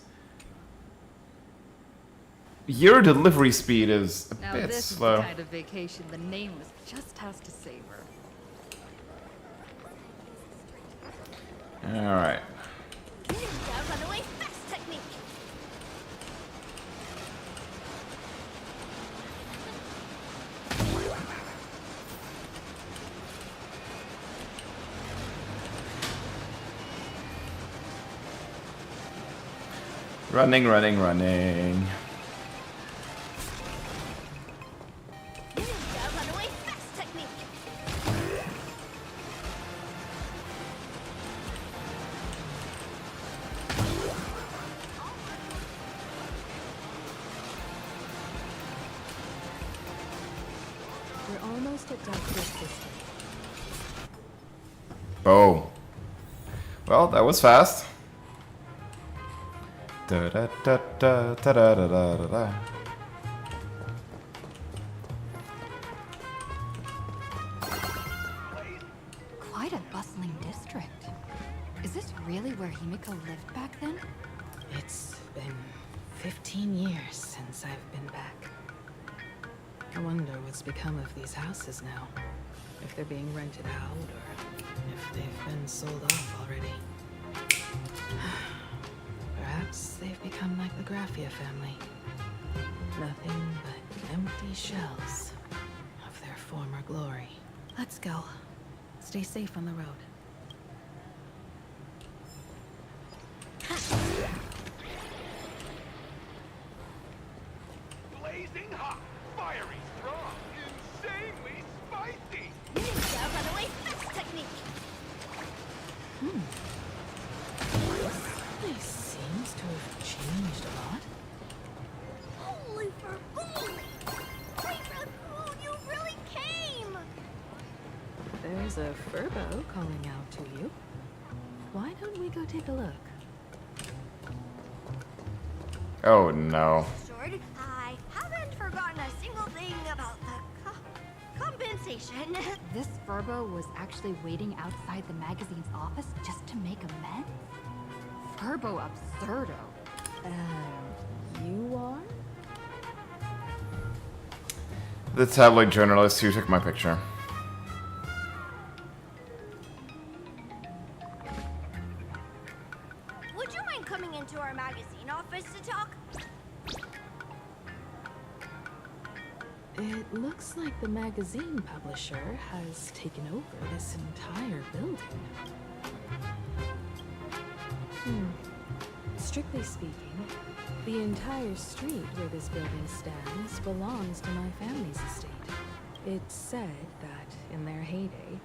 your delivery speed is a Now bit this slow. is the kind of vacation the nameless just has to savor. Alright. Ninja runaway fast technique. Running, running, running. Ninja runaway fast technique. We're almost at DEUX District. Oh. Well, that was fast. Da da da da da da da da da. Quite a bustling district. Is this really where Himiko lived back then? It's been 15 years since I've been back. I wonder what's become of these houses now. If they're being rented out, or if they've been sold off already. Perhaps they've become like the Graphia family. Nothing but empty shells of their former glory. Let's go. Stay safe on the road. Blazing hot, fiery strong, insanely spicy. Ninja runaway fast technique. This seems to have changed a lot. Holy Ferbooli! Great Raccoon, you really came! There's a Furbo calling out to you. Why don't we go take a look? Oh no. Short, I haven't forgotten a single thing about the compensation. This Furbo was actually waiting outside the magazine's office just to make amends? Furbo absurdo. You are? The tabloid journalist who took my picture. Would you mind coming into our magazine office to talk? It looks like the magazine publisher has taken over this entire building. Strictly speaking, the entire street where this building stands belongs to my family's estate. It's said that, in their heyday,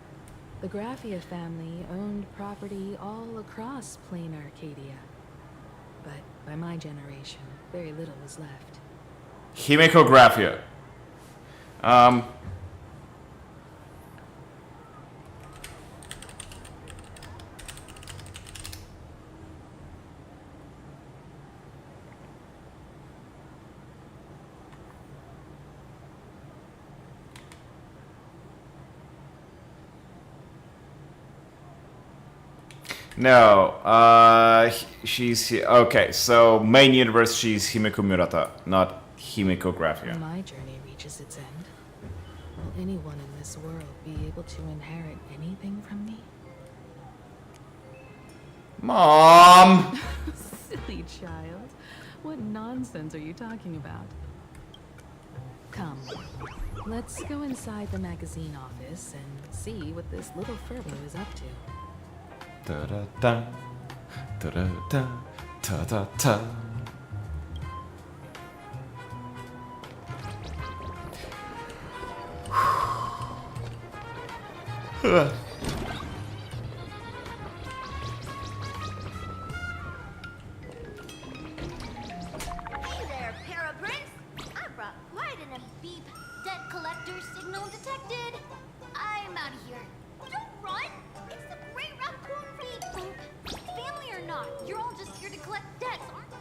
the Graphia family owned property all across PLANARCADIA. But by my generation, very little was left. Himeko Graphia. No, she's okay. So main universe, she's Himeko Murata, not Himeko Graphia. My journey reaches its end. Will anyone in this world be able to inherit anything from me? Mom! Silly child. What nonsense are you talking about? Come, let's go inside the magazine office and see what this little Furbo is up to. Da-da-da, da-da-da, da-da-da. Hey there, Paraprince! I brought quite an beep. Debt collector signal detected. I'm out of here. Don't run! It's the Great Raccoon beep. Family or not, you're all just here to collect debts, aren't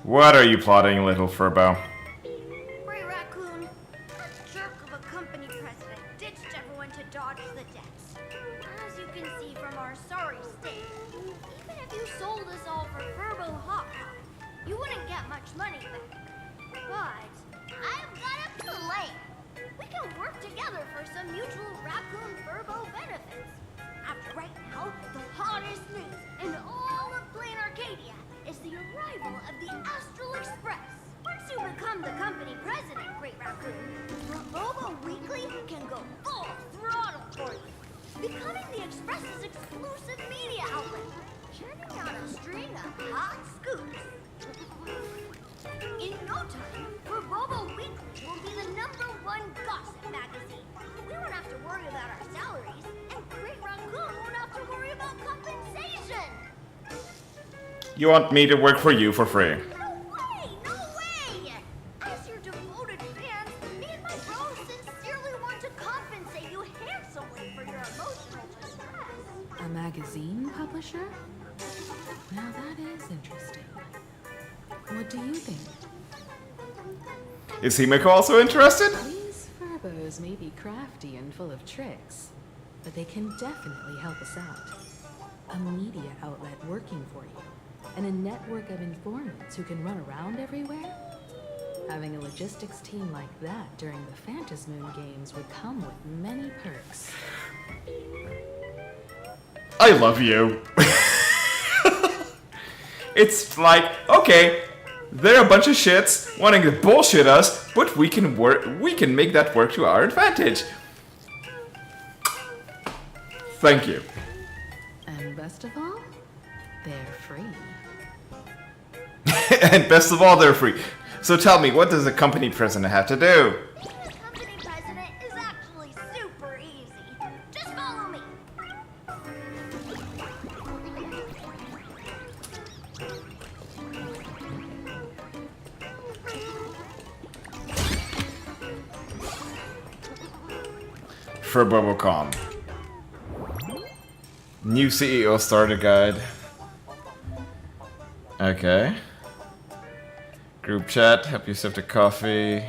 What are you plotting, little Furbo? Great Raccoon, that jerk of a company president ditched everyone to dodge the debts. As you can see from our sorry state, even if you sold us all for Furbo Hot Pot, you wouldn't get much money back. But I've got a plan. We can work together for some mutual Raccoon Furbo benefits. After right now, the hottest news in all of PLANARCADIA is the arrival of the Astral Express. Once you become the company president, Great Raccoon, Robo Weekly can go full throttle for you, becoming the Express's exclusive media outlet, churning out a string of hot scoops. In no time, Robo Weekly will be the #1 gossip magazine. We won't have to worry about our salaries, and Great Raccoon won't have to worry about compensation. You want me to work for you for free? No way! No way! As your devoted fans, me and my bros sincerely want to compensate you handsomely for your emotional distress. A magazine publisher? Now that is interesting. What do you think? Is Himeko also interested? These Furbos may be crafty and full of tricks, but they can definitely help us out. A media outlet working for you, and a network of informants who can run around everywhere? Having a logistics team like that during the Phantasmoon games would come with many perks. I love you. It's like, okay, they're a bunch of shits wanting to bullshit us, but we can make that work to our advantage. Thank you. And best of all, they're free. And best of all, they're free. So tell me, what does a company president have to do? Being a company president is actually super easy. Just follow me. for BoboCon. New CEO starter guide. Okay. Group chat, help you sip the coffee.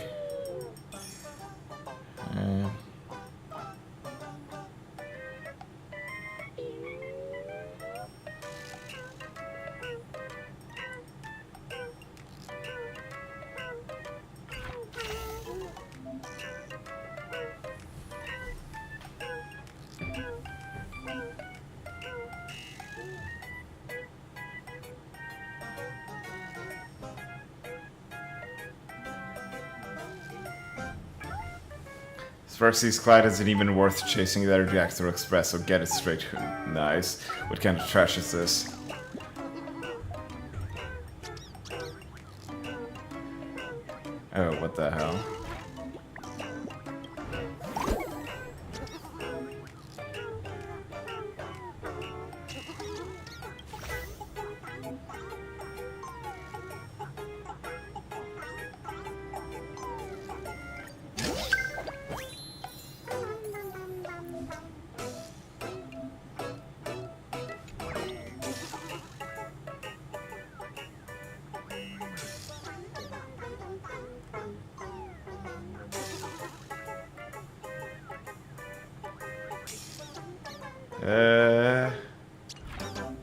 Sparxie's Clyde isn't even worth chasing the Reactor Express, so get it straight. Nice. What kind of trash is this? Oh, what the hell?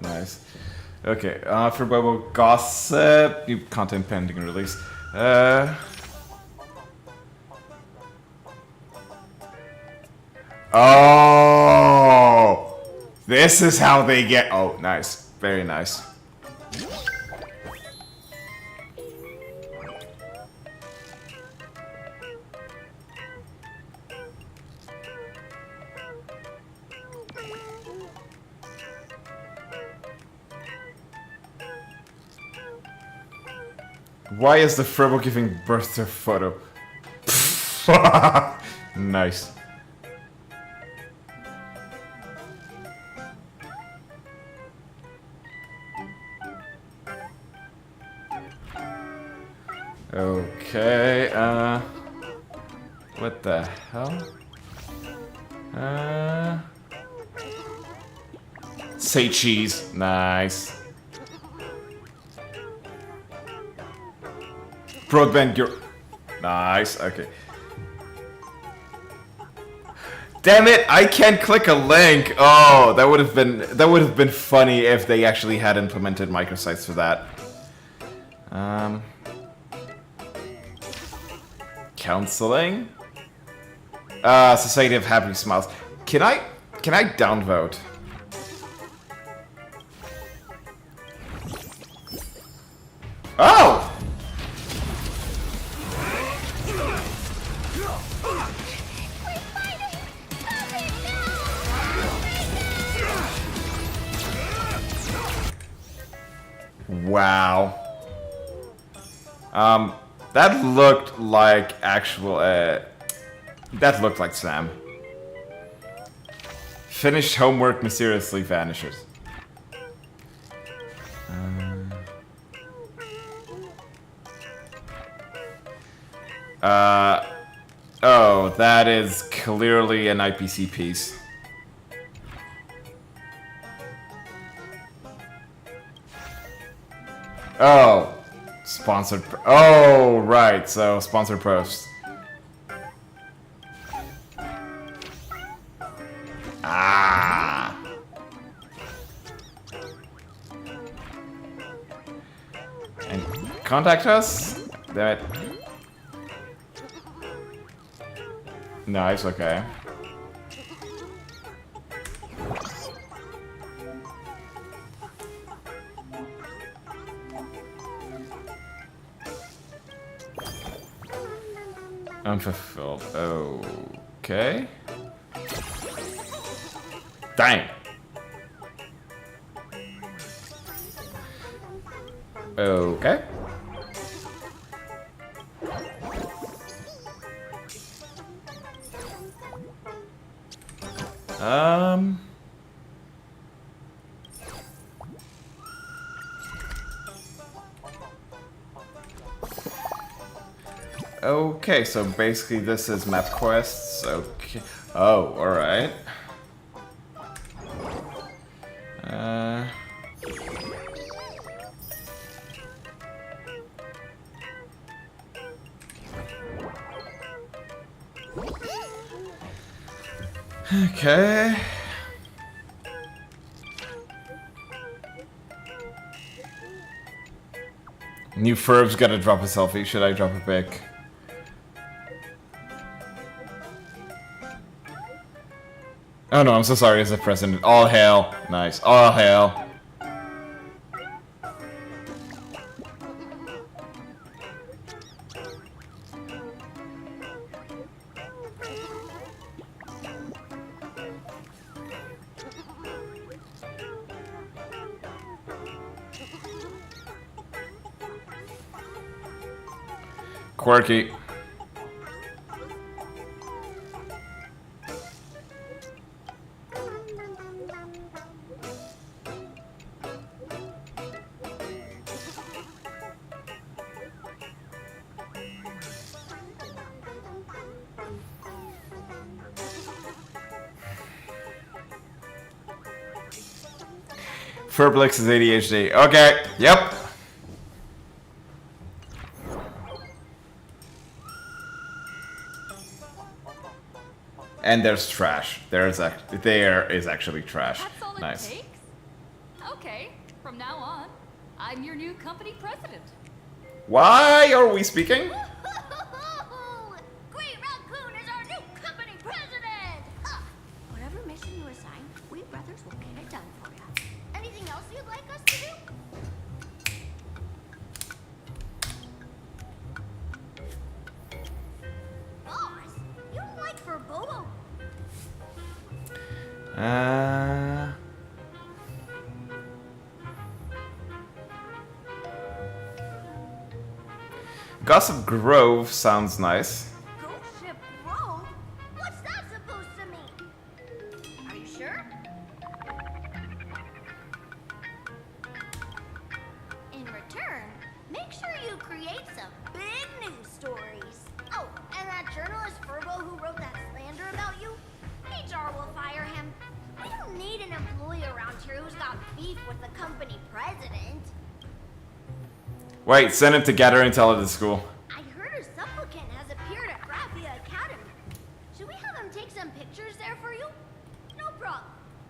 Nice. Okay, for Bobo Gossip, new content pending release. Oh! This is how they get... Oh, nice. Very nice. Why is the Fribble giving birth to a photo? Nice. Okay, what the hell? Say cheese. Nice. Broadband your... Nice, okay. Damn it, I can't click a link! Oh, that would have been funny if they actually had implemented microsites for that. Counseling? Society of Happy Smiles. Can I downvote? Oh! Wow. That looked like actual, that looked like Sam. Finished homework mysteriously vanishes. Oh, that is clearly an IPC piece. Oh, sponsored. Oh, right. So sponsored post. Ah. And contact us. Damn it. Nice. Okay. Unfulfilled. Okay. Dang. Okay. Okay, so basically this is map quests. Okay. Oh, alright. Okay. New Ferb's gotta drop a selfie. Should I drop a pic? Oh no, I'm so sorry as a president. All hail. Nice. All hail. Quirky. Furblix is ADHD. Okay. Yep. And there's trash. There is actually trash. That's all Nice. it takes? Okay, from now on, I'm your new company president. Why are we speaking? Great Raccoon is our new company president! Whatever mission you assign, we brothers will get it done for you. Anything else you'd like us to do? Boss, you don't like Furbobo? Gossip Grove sounds nice. Ghost Ship Grove? What's that supposed to mean? Are you sure? In return, make sure you create some big news stories. Oh, and that journalist Furbo who wrote that slander about you? HR will fire him. We don't need an employee around here who's got beef with the company president. Wait, send him to gather intel at the school. I heard a supplicant has appeared at Graphia Academy. Should we have him take some pictures there for you? No problem.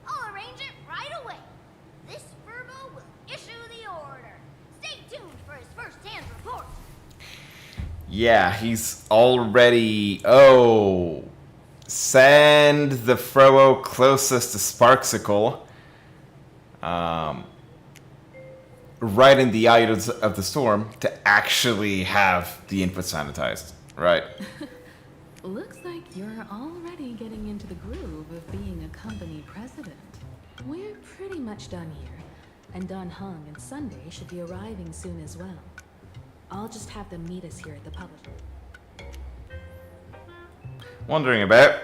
I'll arrange it right away. This Furbo will issue the order. Stay tuned for his first-hand report. Yeah, he's already... Oh. Send the Frobo closest to Sparxicle. Right in the eye of the storm to actually have the input sanitized. Right. Looks like you're already getting into the groove of being a company president. We're pretty much done here, and Don Hung and Sunday should be arriving soon as well. I'll just have them meet us here at the publisher. Wondering about.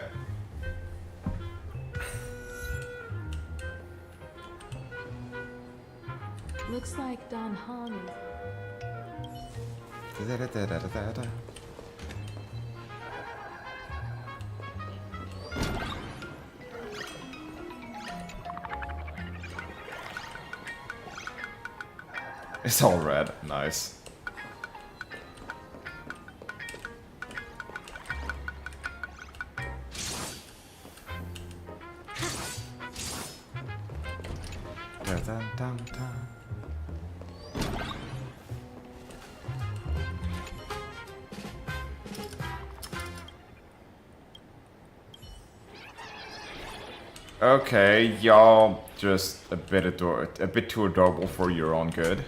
Looks like Don Hong is... It's all red. Nice. Okay, y'all just a bit too adorable for your own good.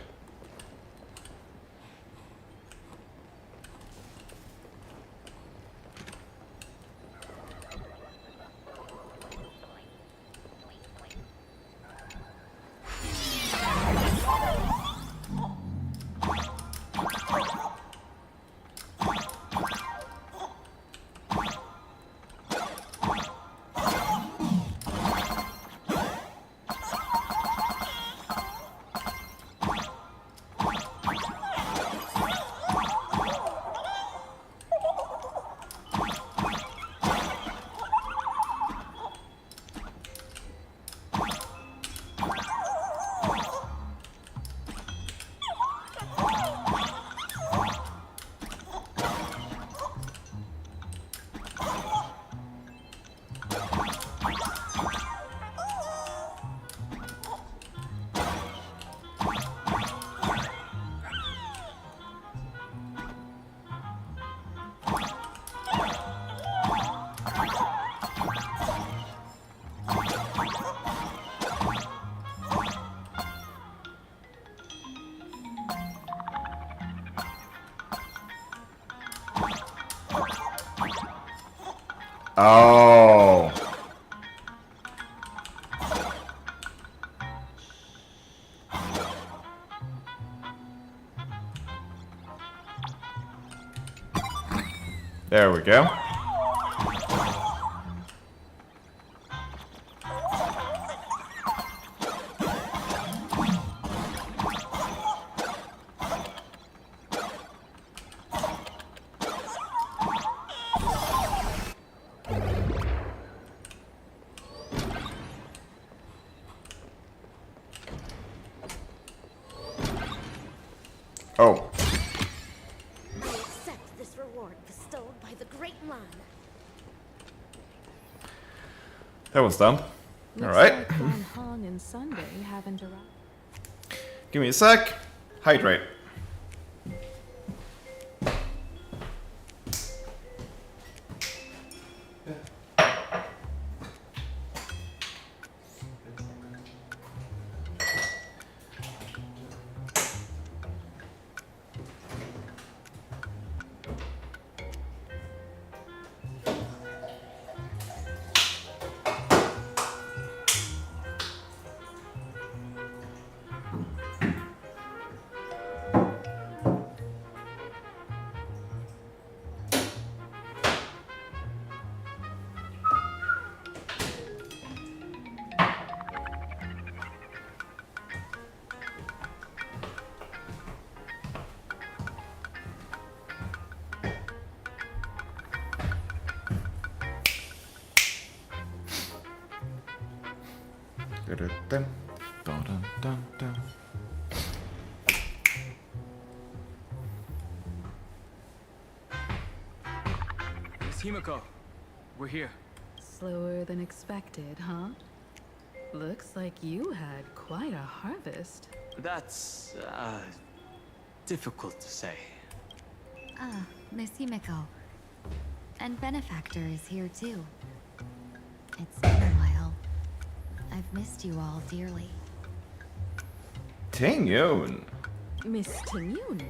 Oh. There we go. Oh. I accept this reward bestowed by the Great Lan. That was dumb. Looks Alright. like Don Hong and Sunday haven't arrived. Give me a sec. Hydrate. Dun, dun, dun, dun, dun. Miss Himiko, we're here. Slower than expected, huh? Looks like you had quite a harvest. That's, difficult to say. Ah, Miss Himiko. And Benefactor is here too. It's been a while. I've missed you all dearly. Ting-yun. Miss Ting-yun,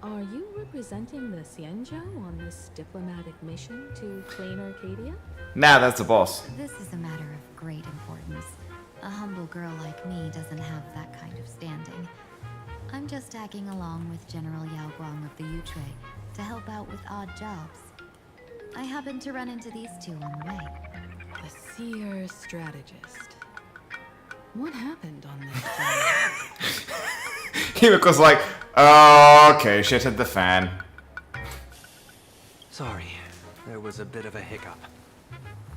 are you representing the Xianzhou on this diplomatic mission to PLANARCADIA? Nah, that's the boss. This is a matter of great importance. A humble girl like me doesn't have that kind of standing. I'm just tagging along with General Yao Guang of the Yutray to help out with odd jobs. I happened to run into these two on the way. The seer strategist. What happened on this journey? Himiko's like, oh, okay, shit hit the fan. Sorry, there was a bit of a hiccup.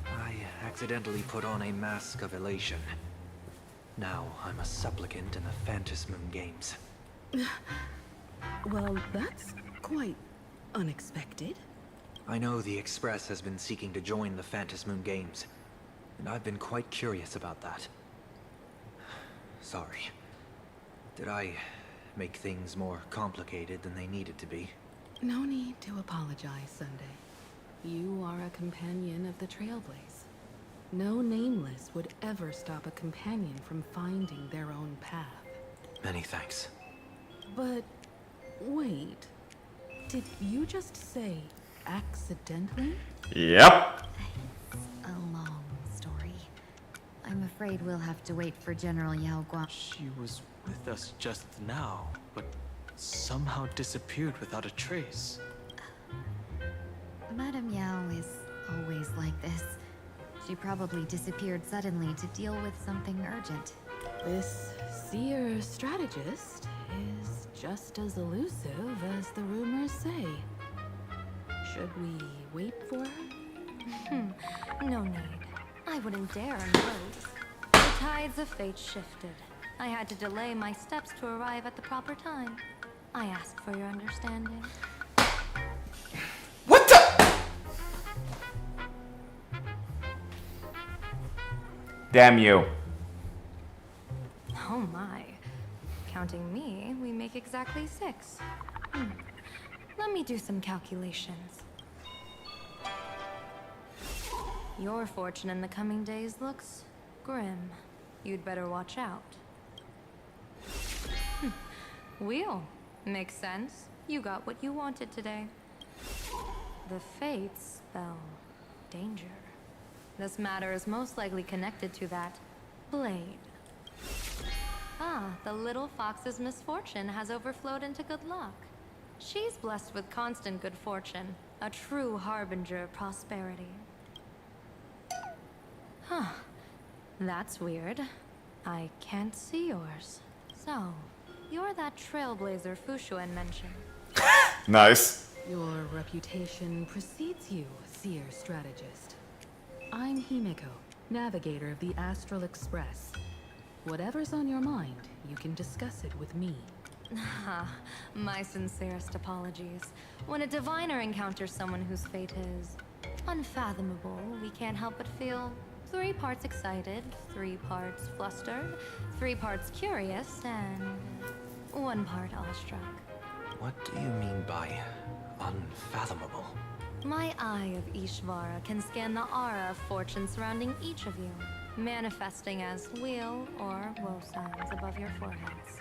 I accidentally put on a mask of elation. Now I'm a supplicant in the Phantom Moon Games. Well, that's quite unexpected. I know the Express has been seeking to join the Phantom Moon Games, and I've been quite curious about that. Sorry. Did I make things more complicated than they needed to be? No need to apologize, Sunday. You are a companion of the Trailblaze. No Nameless would ever stop a companion from finding their own path. Many thanks. But wait, did you just say accidentally? Yep. A long story. I'm afraid we'll have to wait for General Yao Guang. She was with us just now, but somehow disappeared without a trace. Madame Yao is always like this. She probably disappeared suddenly to deal with something urgent. This seer strategist is just as elusive as the rumors say. Should we wait for her? No need. I wouldn't dare impose. The tides of fate shifted. I had to delay my steps to arrive at the proper time. I ask for your understanding. What the? Damn you. Oh my. Counting me, we make exactly 6. Let me do some calculations. Your fortune in the coming days looks grim. You'd better watch out. Wheel. Makes sense. You got what you wanted today. The Fates spell. danger. This matter is most likely connected to that blade. Ah, the little fox's misfortune has overflowed into good luck. She's blessed with constant good fortune, a true harbinger of prosperity. Huh. That's weird. I can't see yours. So, you're that trailblazer Fushuen mentioned. Nice. Your reputation precedes you, Seer Strategist. I'm Himiko, navigator of the Astral Express. Whatever's on your mind, you can discuss it with me. My sincerest apologies. When a diviner encounters someone whose fate is unfathomable, we can't help but feel 3 parts excited, 3 parts flustered, 3 parts curious, and 1 part awestruck. What do you mean by unfathomable? My eye of Ishvara can scan the aura of fortune surrounding each of you, manifesting as weal or woe signs above your foreheads.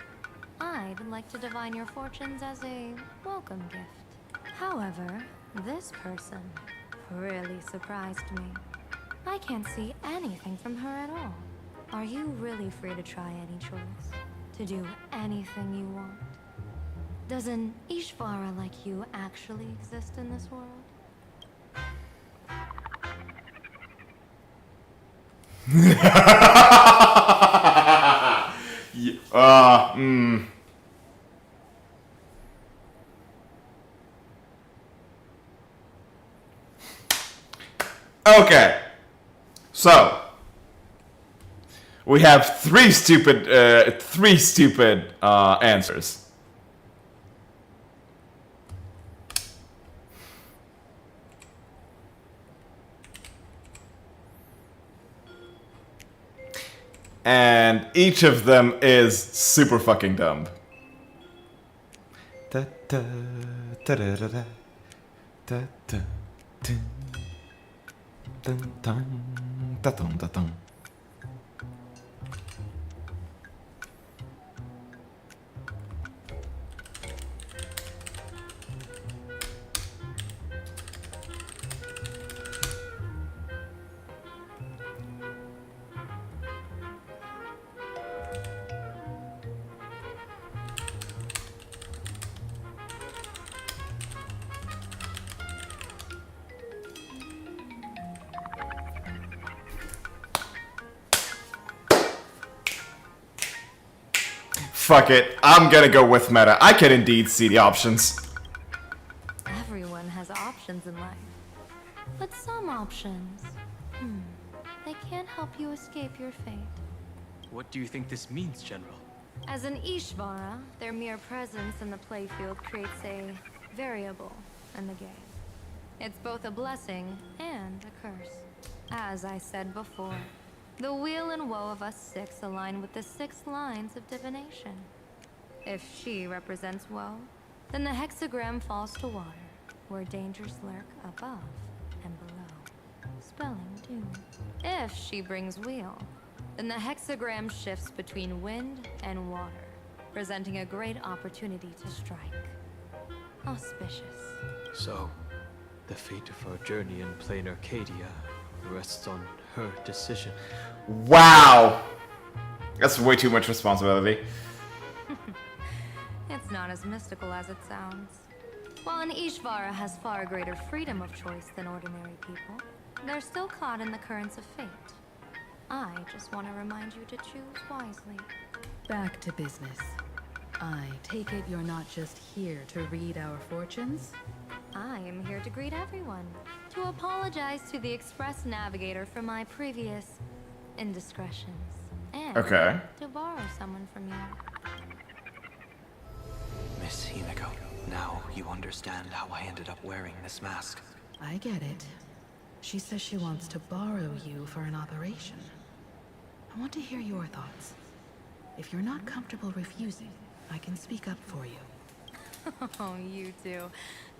I'd like to divine your fortunes as a welcome gift. However, this person really surprised me. I can't see anything from her at all. Are you really free to try any choice? To do anything you want? Does an Ishvara like you actually exist in this world? Okay. So we have three stupid answers. And each of them is super fucking dumb. Da, da, da, da, da, da, da, dun, dun, dun, da, dun, da, dun. Fuck it, I'm gonna go with meta. I can indeed see the options. Everyone has options in life. But some options, they can't help you escape your fate. What do you think this means, General? As an Ishvara, their mere presence in the playfield creates a variable in the game. It's both a blessing and a curse. As I said before, the weal and woe of us 6 align with the 6 lines of divination. If she represents woe, then the hexagram falls to water, where dangers lurk above and below, spelling doom. If she brings weal, then the hexagram shifts between wind and water, presenting a great opportunity to strike. Auspicious. So, the fate of our journey in PLANARCADIA rests on her decision. Wow! That's way too much responsibility. It's not as mystical as it sounds. While an Ishvara has far greater freedom of choice than ordinary people, they're still caught in the currents of fate. I just want to remind you to choose wisely. Back to business. I take it you're not just here to read our fortunes? I am here to greet everyone, to apologize to the Express Navigator for my previous indiscretions, and to borrow someone from you. Miss Himiko, now you understand how I ended up wearing this mask. I get it. She says she wants to borrow you for an operation. I want to hear your thoughts. If you're not comfortable refusing, I can speak up for you. Oh, you two.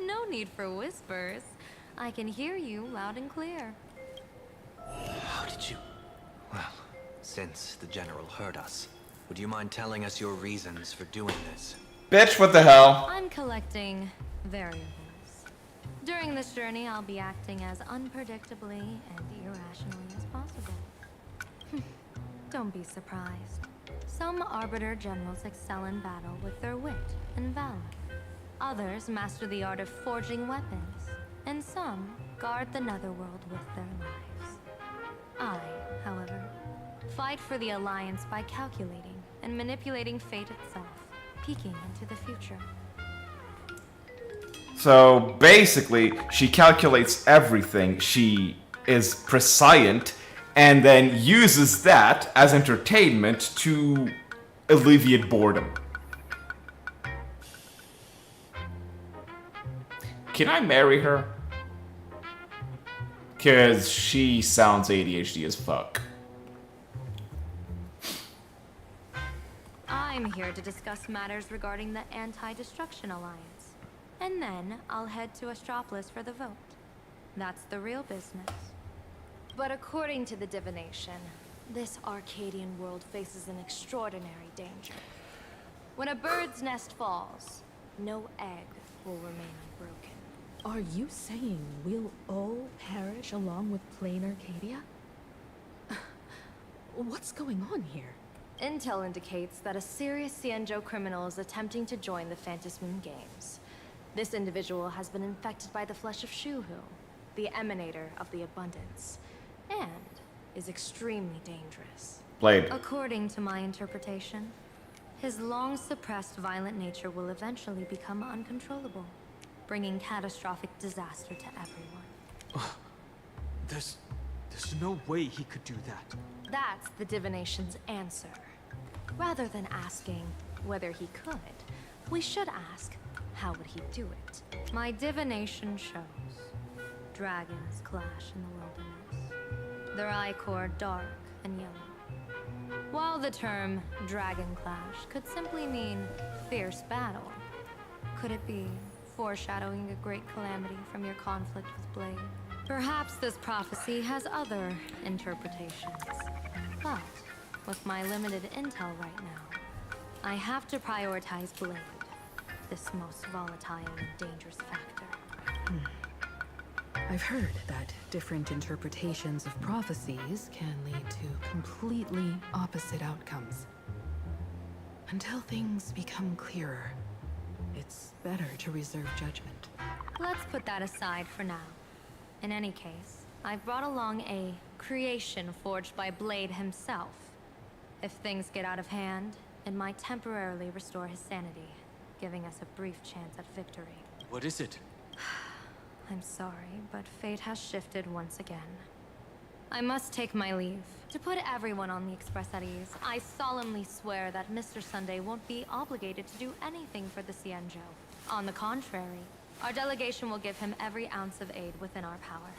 No need for whispers. I can hear you loud and clear. How did you... Well, since the General heard us, would you mind telling us your reasons for doing this? Bitch, what the hell? I'm collecting variables. During this journey, I'll be acting as unpredictably and irrationally as possible. Don't be surprised. Some Arbiter generals excel in battle with their wit and valor. Others master the art of forging weapons. And some guard the netherworld with their lives. I, however, fight for the Alliance by calculating and manipulating fate itself, peeking into the future. So basically, she calculates everything. She is prescient and then uses that as entertainment to alleviate boredom. Can I marry her? Because she sounds ADHD as fuck. I'm here to discuss matters regarding the Anti-Destruction Alliance. And then I'll head to Astropolis for the vote. That's the real business. But according to the divination, this Arcadian world faces an extraordinary danger. When a bird's nest falls, no egg will remain unbroken. Are you saying we'll all perish along with PLANARCADIA? What's going on here? Intel indicates that a serious Xianzhou criminal is attempting to join the Phantom Moon Games. This individual has been infected by the flesh of Shuhu, the emanator of the abundance, and is extremely dangerous. Blade. According to my interpretation, his long-suppressed violent nature will eventually become uncontrollable, bringing catastrophic disaster to everyone. There's no way he could do that. That's the divination's answer. Rather than asking whether he could, we should ask, how would he do it? My divination shows dragons clash in the wilderness, their ichor dark and yellow. While the term dragon clash could simply mean fierce battle, could it be foreshadowing a great calamity from your conflict with Blade? Perhaps this prophecy has other interpretations. But with my limited intel right now, I have to prioritize Blade, this most volatile and dangerous factor. I've heard that different interpretations of prophecies can lead to completely opposite outcomes. Until things become clearer, it's better to reserve judgment. Let's put that aside for now. In any case, I've brought along a creation forged by Blade himself. If things get out of hand, it might temporarily restore his sanity, giving us a brief chance at victory. What is it? I'm sorry, but fate has shifted once again. I must take my leave. To put everyone on the Express at ease, I solemnly swear that Mr. Sunday won't be obligated to do anything for the Xianzhou. On the contrary, our delegation will give him every ounce of aid within our power.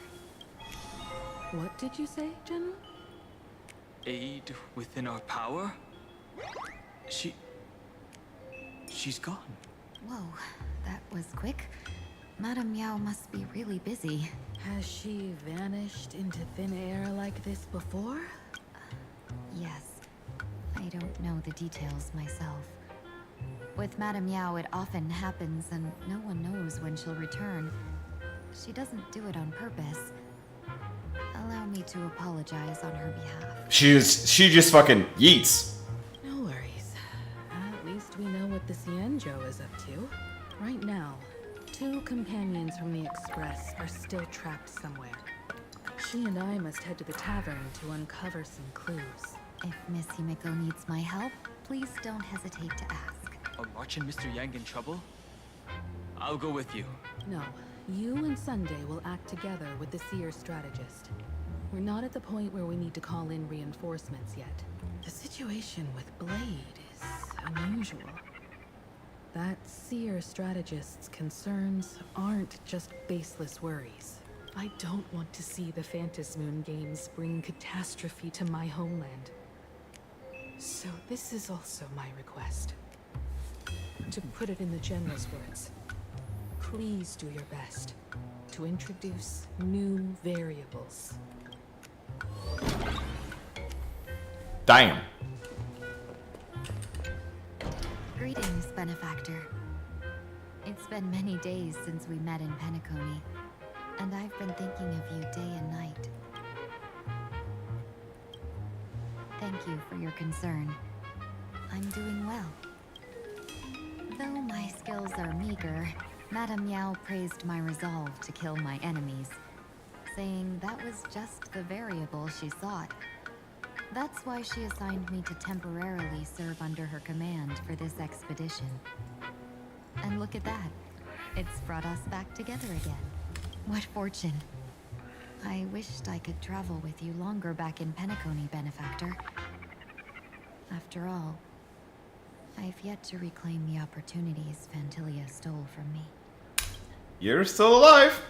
What did you say, General? Aid within our power? She's gone. Whoa, that was quick. Madame Yao must be really busy. Has she vanished into thin air like this before? Yes. I don't know the details myself. With Madame Yao, it often happens and no one knows when she'll return. She doesn't do it on purpose. Allow me to apologize on her behalf. She just fucking yeets. No worries. At least we know what the Xianzhou is up to. Right now, 2 companions from the Express are still trapped somewhere. She and I must head to the tavern to uncover some clues. If Miss Himiko needs my help, please don't hesitate to ask. Are March and Mr. Yang in trouble? I'll go with you. No, you and Sunday will act together with the Seer strategist. We're not at the point where we need to call in reinforcements yet. The situation with Blade is unusual. That Seer strategist's concerns aren't just baseless worries. I don't want to see the Phantom Moon Games bring catastrophe to my homeland. So this is also my request. To put it in the General's words, please do your best to introduce new variables. Damn. Greetings, benefactor. It It's been many days since we met in Penacony, and I've been thinking of you day and night. Thank you for your concern. I'm doing well. Though my skills are meager, Madame Yao praised my resolve to kill my enemies, saying that was just the variable she sought. That's why she assigned me to temporarily serve under her command for this expedition. And look at that. It's brought us back together again. What fortune. I wished I could travel with you longer back in Penacony, Benefactor. After all, I've yet to reclaim the opportunities Fantilia stole from me. You're still alive!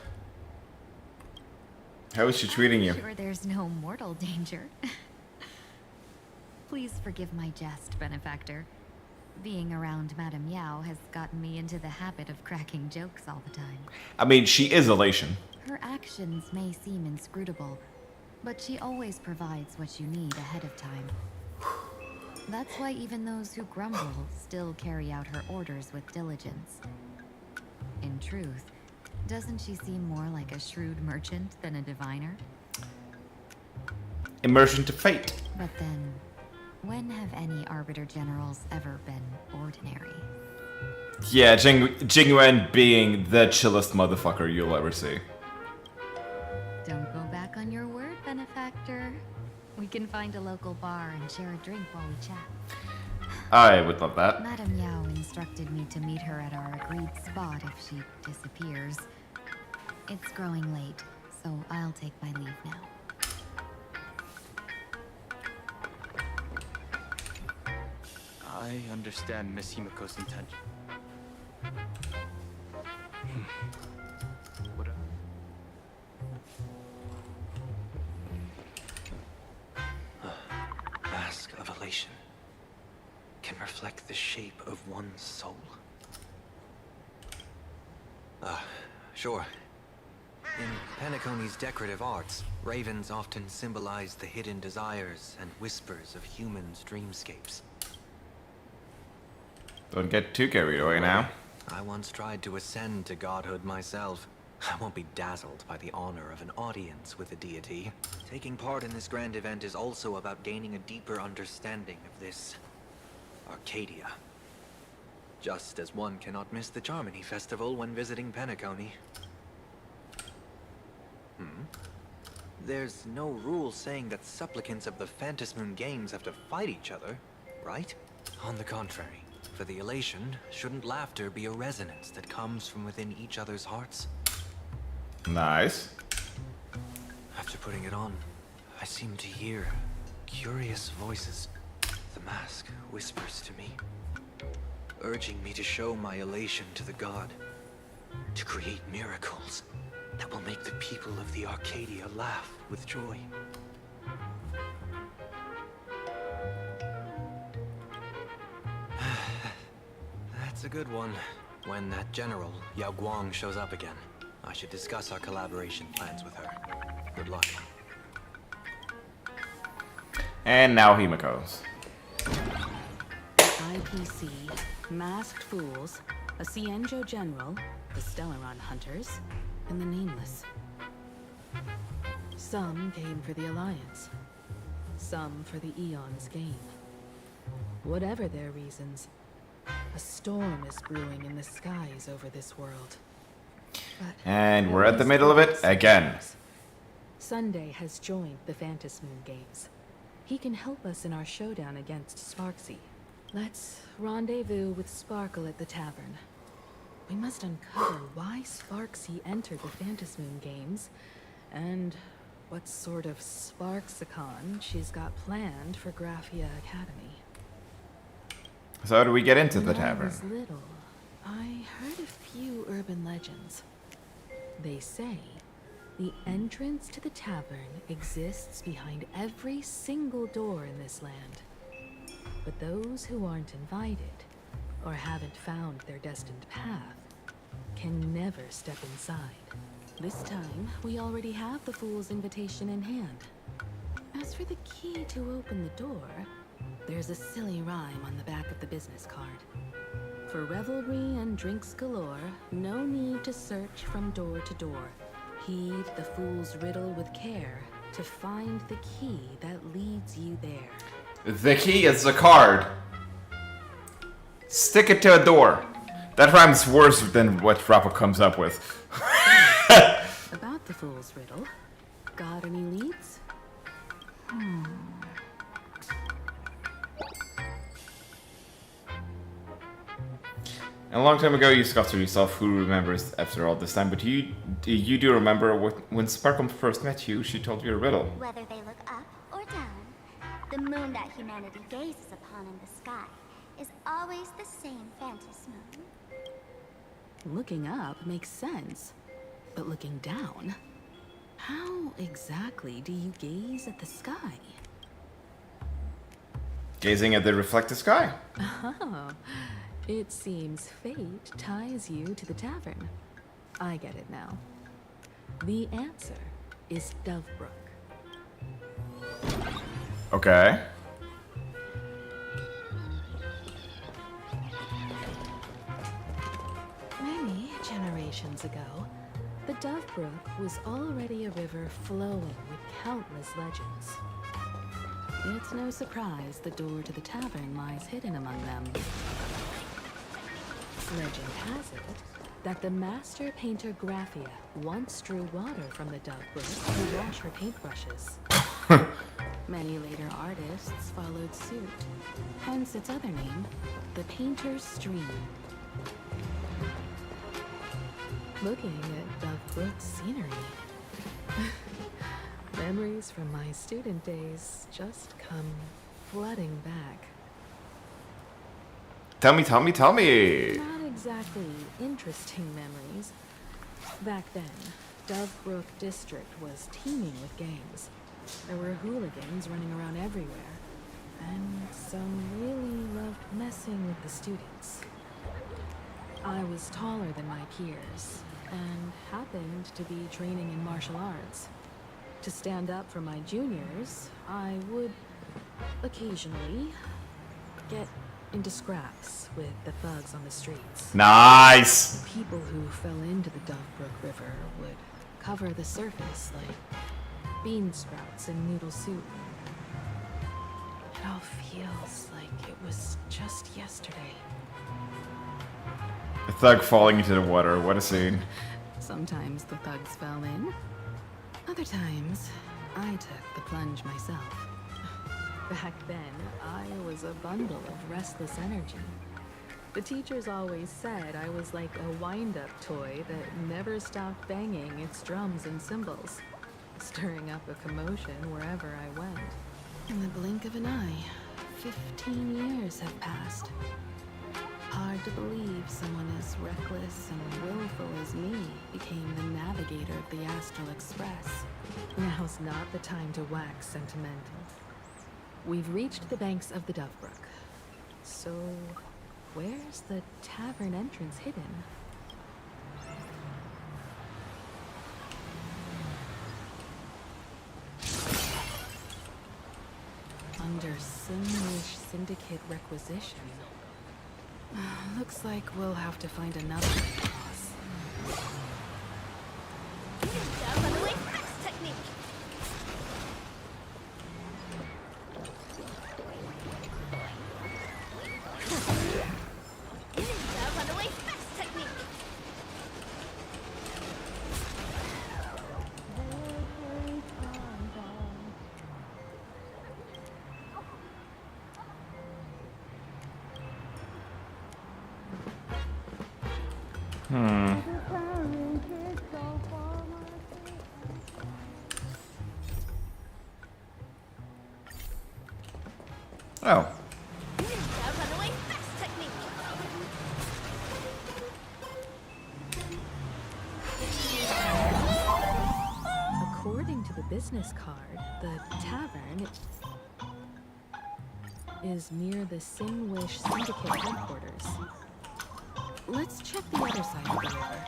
How is she treating you? I'm sure there's no mortal danger. Please forgive my jest, Benefactor. Being around Madame Yao has gotten me into the habit of cracking jokes all the time. I mean, she is elation. Her actions may seem inscrutable, but she always provides what you need ahead of time. That's why even those who grumble still carry out her orders with diligence. In truth, doesn't she seem more like a shrewd merchant than a diviner? Immersion to fate. But then, when have any Arbiter Generals ever been ordinary? Yeah, Jingyuan being the chillest motherfucker you'll ever see. Don't go back on your word, Benefactor. We can find a local bar and share a drink while we chat. I would love that. Madame Yao instructed me to meet her at our agreed spot if she disappears. It's growing late, so I'll take my leave now. I understand Miss Himiko's intention. What Mask of elation can reflect the shape of one's soul. Sure. In Penacony's decorative arts, ravens often symbolize the hidden desires and whispers of humans' dreamscapes. Don't get too carried away now. I once tried to ascend to godhood myself. I won't be dazzled by the honor of an audience with a deity. Taking part in this grand event is also about gaining a deeper understanding of this Arcadia. Just as one cannot miss the Charmony Festival when visiting Penacony. There's no rule saying that supplicants of the Phantasmoon Games have to fight each other, right? On the contrary, for the elation, shouldn't laughter be a resonance that comes from within each other's hearts? Nice. After putting it on, I seem to hear curious voices. The mask whispers to me, urging me to show my elation to the god, to create miracles that will make the people of the Arcadia laugh with joy. That's a good one. When that general, Yao Guang, shows up again, I should discuss our collaboration plans with her. Good luck. And now Himiko's. IPC, Masked Fools, a Cienjo General, the Stellaron Hunters, and the Nameless. Some came for the Alliance. Some for the Eon's gain. Whatever their reasons, a storm is brewing in the skies over this world. But And we're at the middle of it again. Sunday has joined the Phantasmoon Games. He can help us in our showdown against Sparxie. Let's rendezvous with Sparkle at the tavern. We must uncover why Sparxie entered the Phantasmoon Games, and what sort of Sparxicon she's got planned for Graphia Academy. So how do we get into the When I tavern? was little, I heard a few urban legends. They say the entrance to the tavern exists behind every single door in this land. But those who aren't invited, or haven't found their destined path, can never step inside. This time, we already have the Fool's invitation in hand. As for the key to open the door, there's a silly rhyme on the back of the business card. For revelry and drinks galore, no need to search from door to door. Heed the fool's riddle with care to find the key that leads you there. The key is the card. Stick it to a door. That rhymes worse than what Rappo comes up with. About the fool's riddle, got any leads? A long time ago, you scoffed to yourself, who remembers after all this time, but you do remember when Sparkle first met you, she told you a riddle. Whether they look up or down, the moon that humanity gazes upon in the sky is always the same Phantom moon. Looking up makes sense, but looking down? How exactly do you gaze at the sky? Gazing at the reflected sky. Oh, it seems fate ties you to the tavern. I get it now. The answer is Dovebrook. Okay. Many generations ago, the Dovebrook was already a river flowing with countless legends. It's no surprise the door to the tavern lies hidden among them. Legend has it that the master painter Graphia once drew water from the Dovebrook to wash her paintbrushes. Many later artists followed suit, hence its other name, the Painter's Stream. Looking at Dovebrook's scenery, memories from my student days just come flooding back. Tell me. Not exactly interesting memories. Back then, Dovebrook District was teeming with gangs. There were hooligans running around everywhere, and some really loved messing with the students. I was taller than my peers, and happened to be training in martial arts. To stand up for my juniors, I would occasionally get into scraps with the thugs on the streets. Nice! People who fell into the Dovebrook River would cover the surface like bean sprouts and noodle soup. It all feels like it was just yesterday. A thug falling into the water, what a scene. Sometimes the thugs fell in. Other times, I took the plunge myself. Back then, I was a bundle of restless energy. The teachers always said I was like a wind-up toy that never stopped banging its drums and cymbals, stirring up a commotion wherever I went. In the blink of an eye, 15 years have passed. Hard to believe someone as reckless and willful as me became the navigator of the Astral Express. Now's not the time to wax sentimental. We've reached the banks of the Dovebrook. So, where's the tavern entrance hidden? Under Simwish Syndicate requisition. Looks like we'll have to find another boss. Oh. According to the business card, the tavern is near the Simwish Syndicate headquarters. Let's check the other side of the river.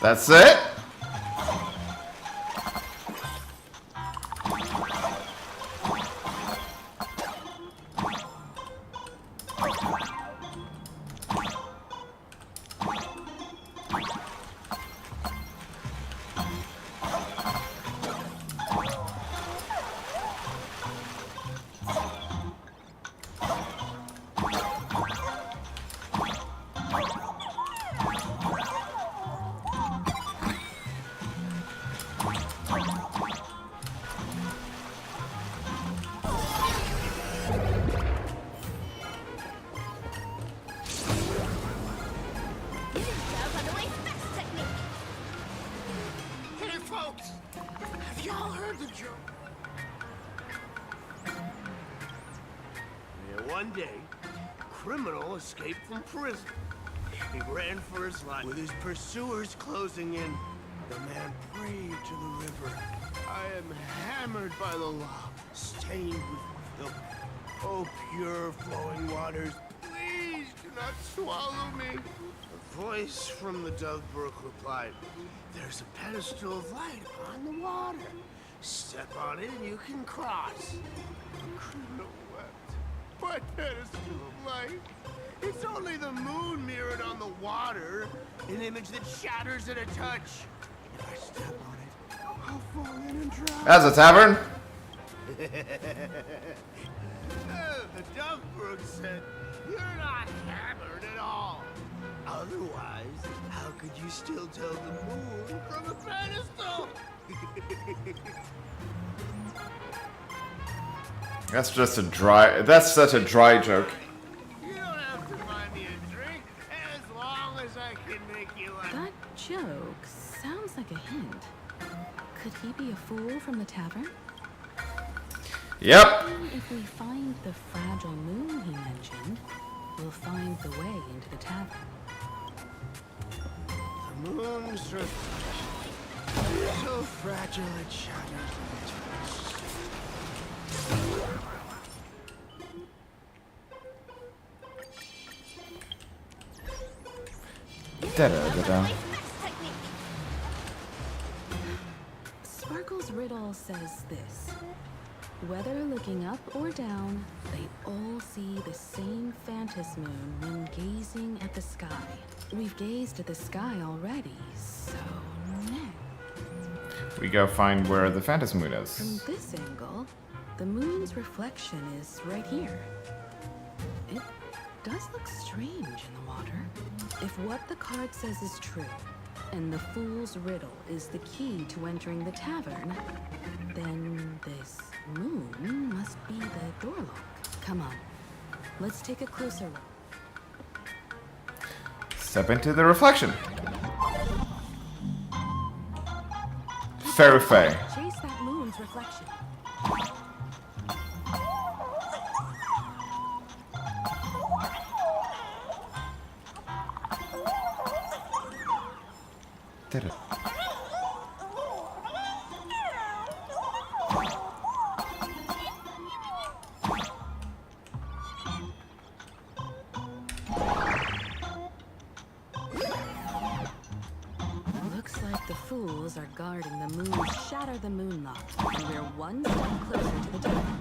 That's it? Hey, folks! Have y'all heard the joke? Yeah, one day, a criminal escaped from prison. He ran for his life. With his pursuers closing in, the man prayed to the river. I am hammered by the law, stained with filth. Oh, pure flowing waters, please do not swallow me. A voice from the Dove Brook replied, there's a pedestal of light upon the water. Step on it and you can cross. The criminal wept. What pedestal of light? It's only the moon mirrored on the water, an image that shatters at a touch. If I step on it, I'll fall in and drown. That's a tavern. The Dove Brook said, you're not hammered at all. Otherwise, how could you still tell the moon from a pedestal? That's just a dry. That's such a dry joke. You don't have to buy me a drink as long as I can make you laugh. That joke sounds like a hint. Could he be a fool from the tavern? Yep. If we find the fragile moon he mentioned, we'll find the way into the tavern. The moon's so fragile it shatters at Da-da-da-da. Sparkle's riddle says this. Whether looking up or down, they all see the same phantasm moon when gazing at the sky. We've gazed at the sky already, so next. We go find where the phantasm moon From is. this angle, the moon's reflection is right here. It does look strange in the water. If what the card says is true, and the fool's riddle is the key to entering the tavern, then this moon must be the door lock. Come on, let's take a closer look. Step into the reflection. Fairy Faye. Chase that moon's reflection. Did it. Looks like the fools are guarding the moon's shatter the moon lock, and we're one step closer to the tavern.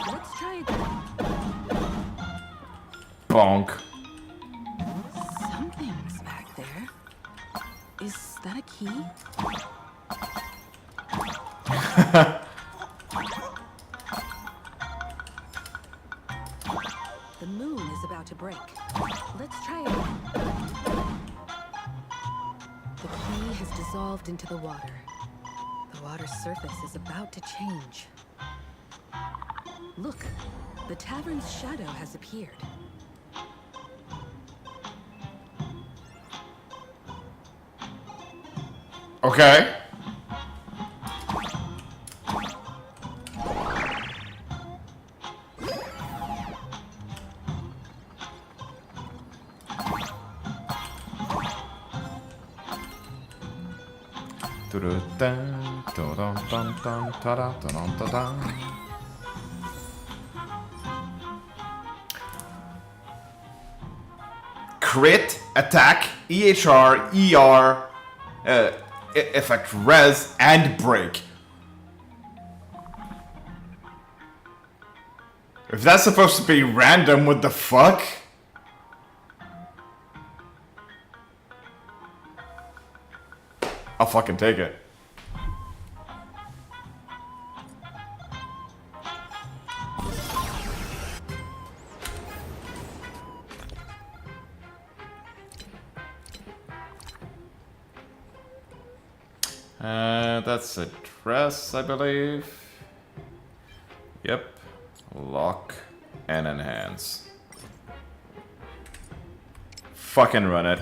Let's try again. Bonk. Something's back there. Is that a key? The moon is about to break. Let's try again. The key has dissolved into the water. The water's surface is about to change. Look, the tavern's shadow has appeared. Okay. Crit, attack, EHR, ER, effect res, and break. If that's supposed to be random, what the fuck? I'll fucking take it. That's a dress, I believe. Yep. Lock and enhance. Fucking run it.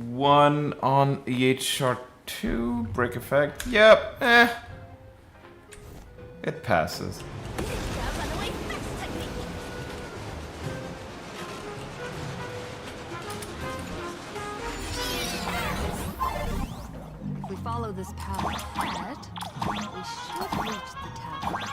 1 on EHR2, break effect. Yep, it passes. If we follow this path ahead, we should reach the tavern.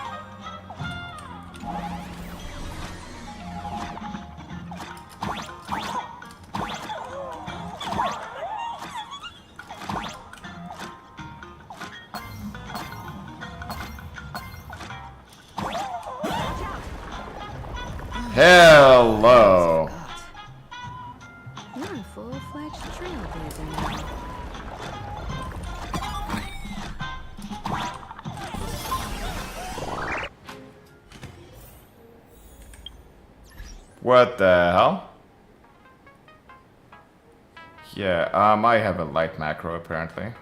Hello. You're a full-fledged trailblazer now. What the hell? Yeah, I have a light macro apparently.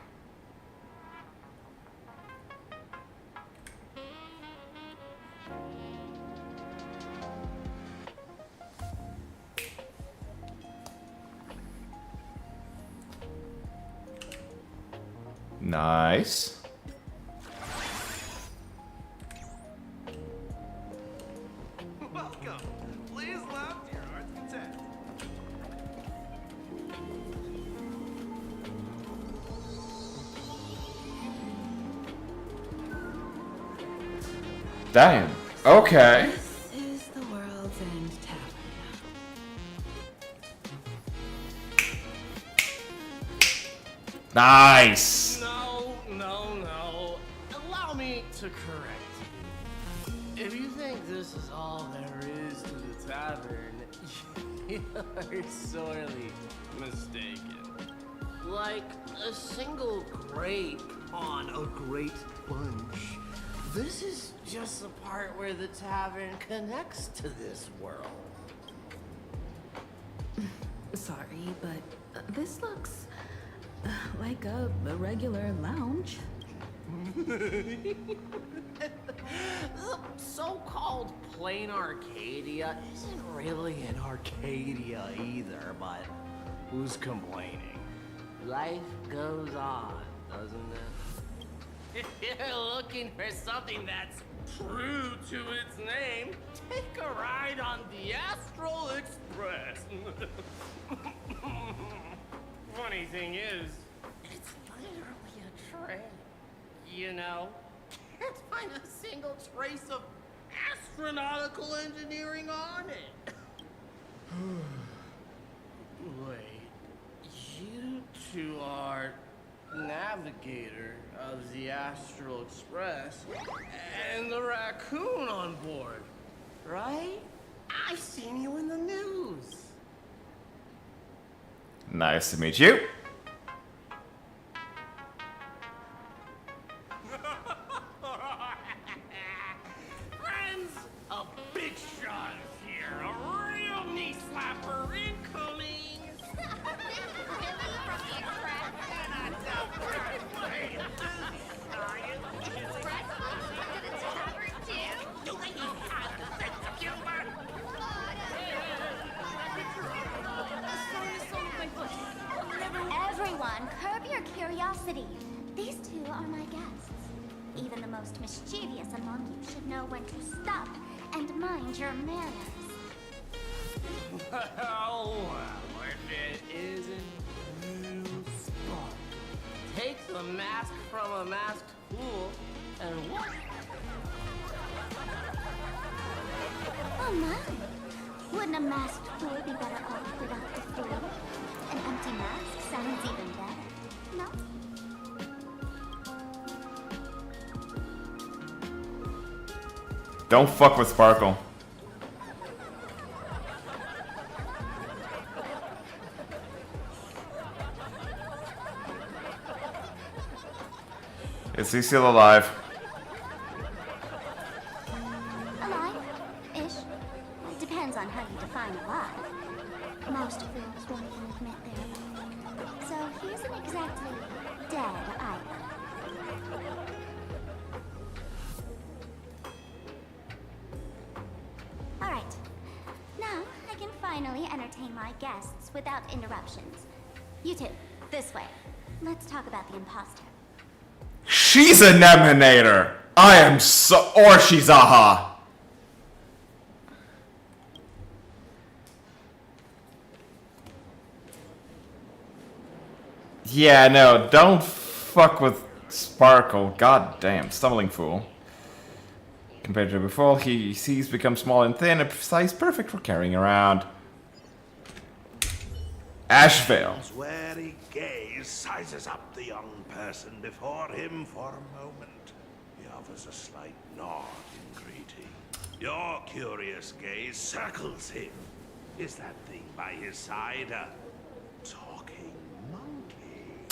Nice. Welcome. Please left your heart's content. Damn. Okay. This is the World's End Tavern. Nice. No. Allow me to correct you. If you think this is all there is to the tavern, you're sorely mistaken. Like a single grape on a great bunch. This is just the part where the tavern connects to this world. Sorry, but this looks like a regular lounge. The so-called PLANARCADIA isn't really an Arcadia either, but who's complaining? Life goes on, doesn't it? If you're looking for something that's true to its name, take a ride on the Astral Express. Funny thing is, it's literally a train. You know, can't find a single trace of astronautical engineering on it. Wait, you two are navigator of the Astral Express and the raccoon on board, right? I've seen you in the news. Nice to meet you. Friends, a big shot here. A real knee slapper incoming. Everyone, curb your curiosity. These two are my guests. Even the most mischievous among you should know when to stop and mind your manners. Well, if it isn't takes a mask from a masked fool and what? Oh my. Wouldn't a masked fool be better off without the fool? An empty mask sounds even better. No? Don't fuck with Sparkle. Is he still alive? Alive-ish. Depends on how you define alive. Most fools won't even admit they're alive. So he isn't exactly dead either. Alright. Now I can finally entertain my guests without interruptions. You two, this way. Let's talk about the imposter. She's an emanator! I am so... Or she's aha! Yeah, no, don't fuck with Sparkle. God damn, stumbling fool. Compared to before, he's become small and thin, a size perfect for carrying around. Ashvale. His wary gaze sizes up the young person before him for a moment. He offers a slight nod in greeting. Your curious gaze circles him. Is that thing by his side a talking monkey?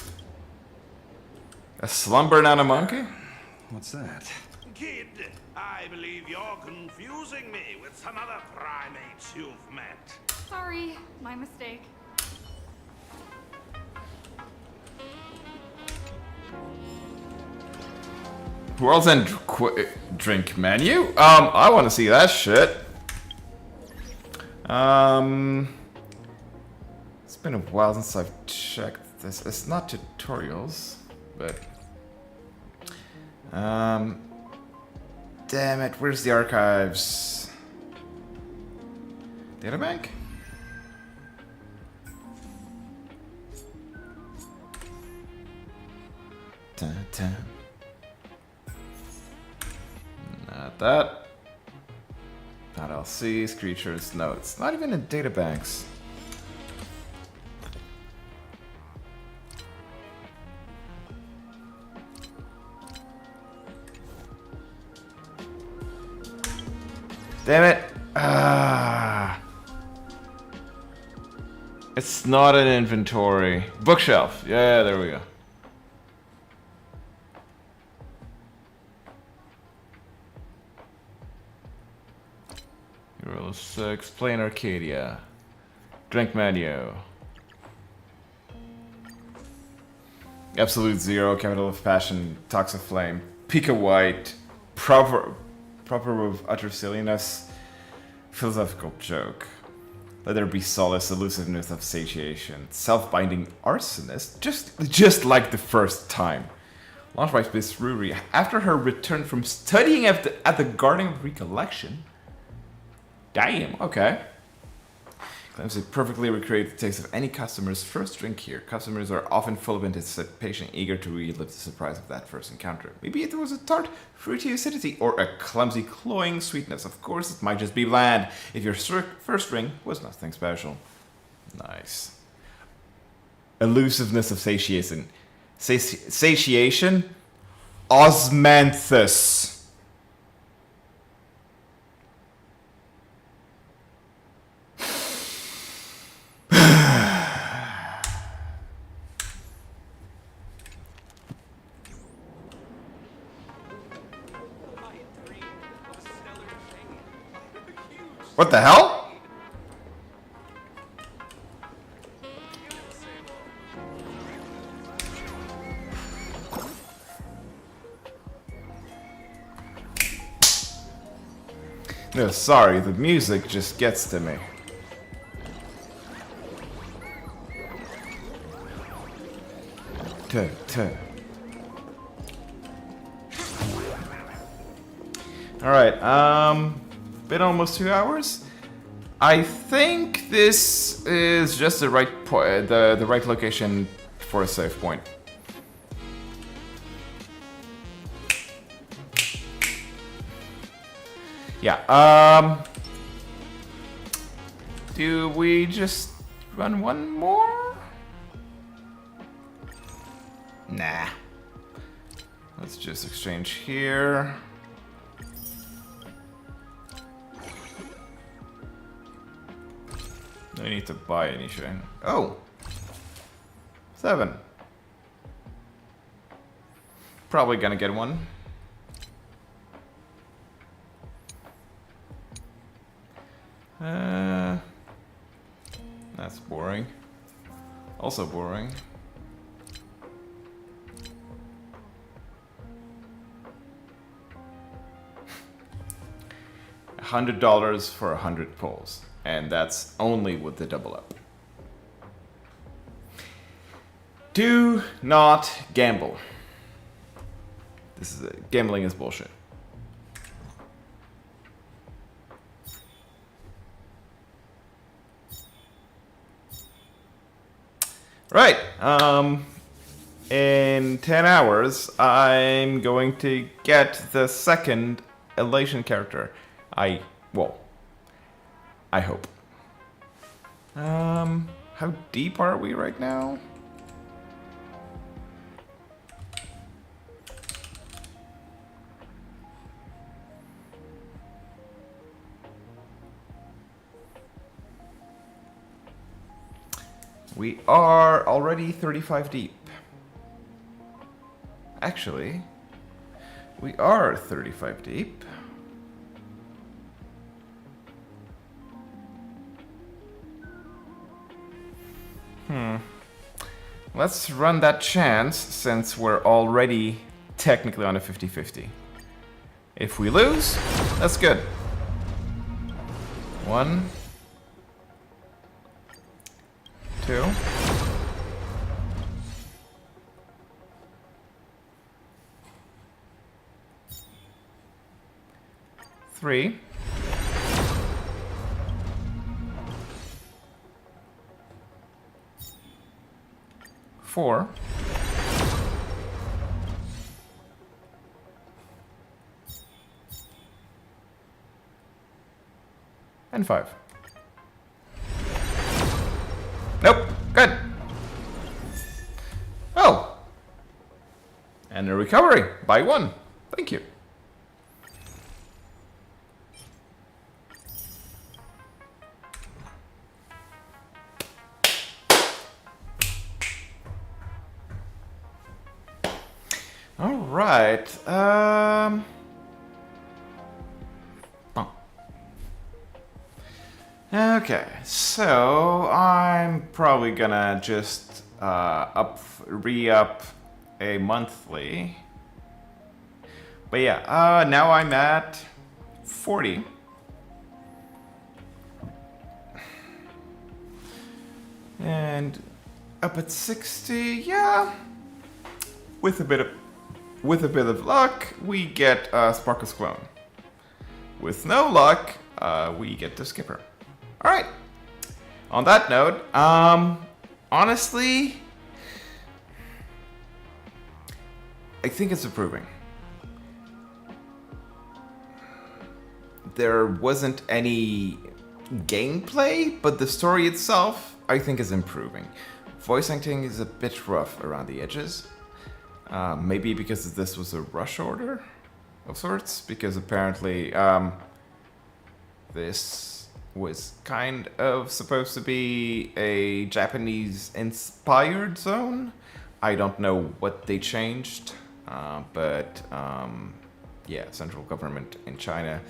A slumber, not a monkey? What's that? Kid, I believe you're confusing me with some other primates you've met. Sorry, my mistake. World's End drink menu? I want to see that shit. It's been a while since I've checked this. It's not tutorials, but damn it, where's the archives? Databank? Dun, dun. Not that. Not LCs, creatures, notes. Not even in databanks. Damn it! Ah. It's not an inventory. Bookshelf. Yeah, there we go. Rule 6, PLANARCADIA. Drink menu. Absolute Zero, Capital of Passion, Toxic Flame, Pika White, Proper of Utter Silliness, Philosophical Joke. Let there be solace, elusiveness of satiation, self-binding arsonist, just like the first time. Launched by Miss Ruri after her return from studying at the Garden of Recollection. Damn, okay. Claims to perfectly recreate the taste of any customer's first drink here. Customers are often full of anticipation, eager to relive the surprise of that first encounter. Maybe it was a tart, fruity acidity, or a clumsy, cloying sweetness. Of course, it might just be bland, if your first drink was nothing special. Nice. Elusiveness of satiation. Satiation? Osmanthus. What the hell? No, sorry, the music just gets to me. Alright, been almost 2 hours. I think this is just the right the right location for a save point. Yeah, do we just run one more? Nah. Let's just exchange here. No need to buy anything. Oh! 7. Probably gonna get one. That's boring. Also boring. $100 for 100 pulls, and that's only with the double up. Do not gamble. This is gambling is bullshit. Right. In 10 hours, I'm going to get the second elation character. I hope. How deep are we right now? We are already 35 deep. Actually, we are 35 deep. Let's run that chance since we're already technically on a 50-50. If we lose, that's good. 1, 2. 3. 4. 5. Nope. Good. Oh. And a recovery by 1. Thank you. All right. Okay, so I'm probably gonna just re-up a monthly. But yeah, now I'm at 40. And up at 60, yeah. With a bit of luck, we get Sparxie's clone. With no luck, we get the skipper. All right. On that note, honestly, I think it's improving. There wasn't any gameplay, but the story itself, I think, is improving. Voice acting is a bit rough around the edges. Maybe because this was a rush order of sorts, because apparently this was kind of supposed to be a Japanese-inspired zone. I don't know what they changed, but yeah, central government in China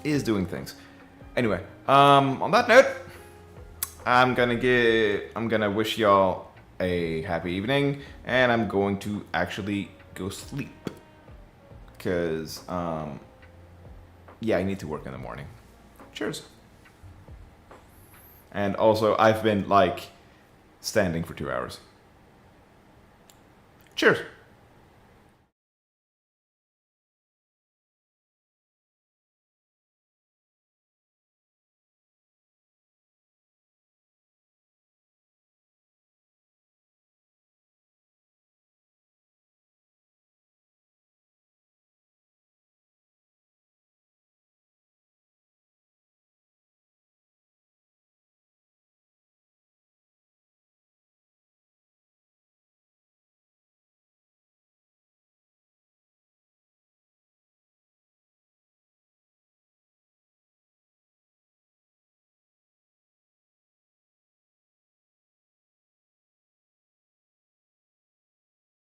is doing things. Anyway, on that note, I'm gonna wish y'all a happy evening, and I'm going to actually go sleep, because yeah, I need to work in the morning. Cheers. And also, I've been like standing for 2 hours. Cheers.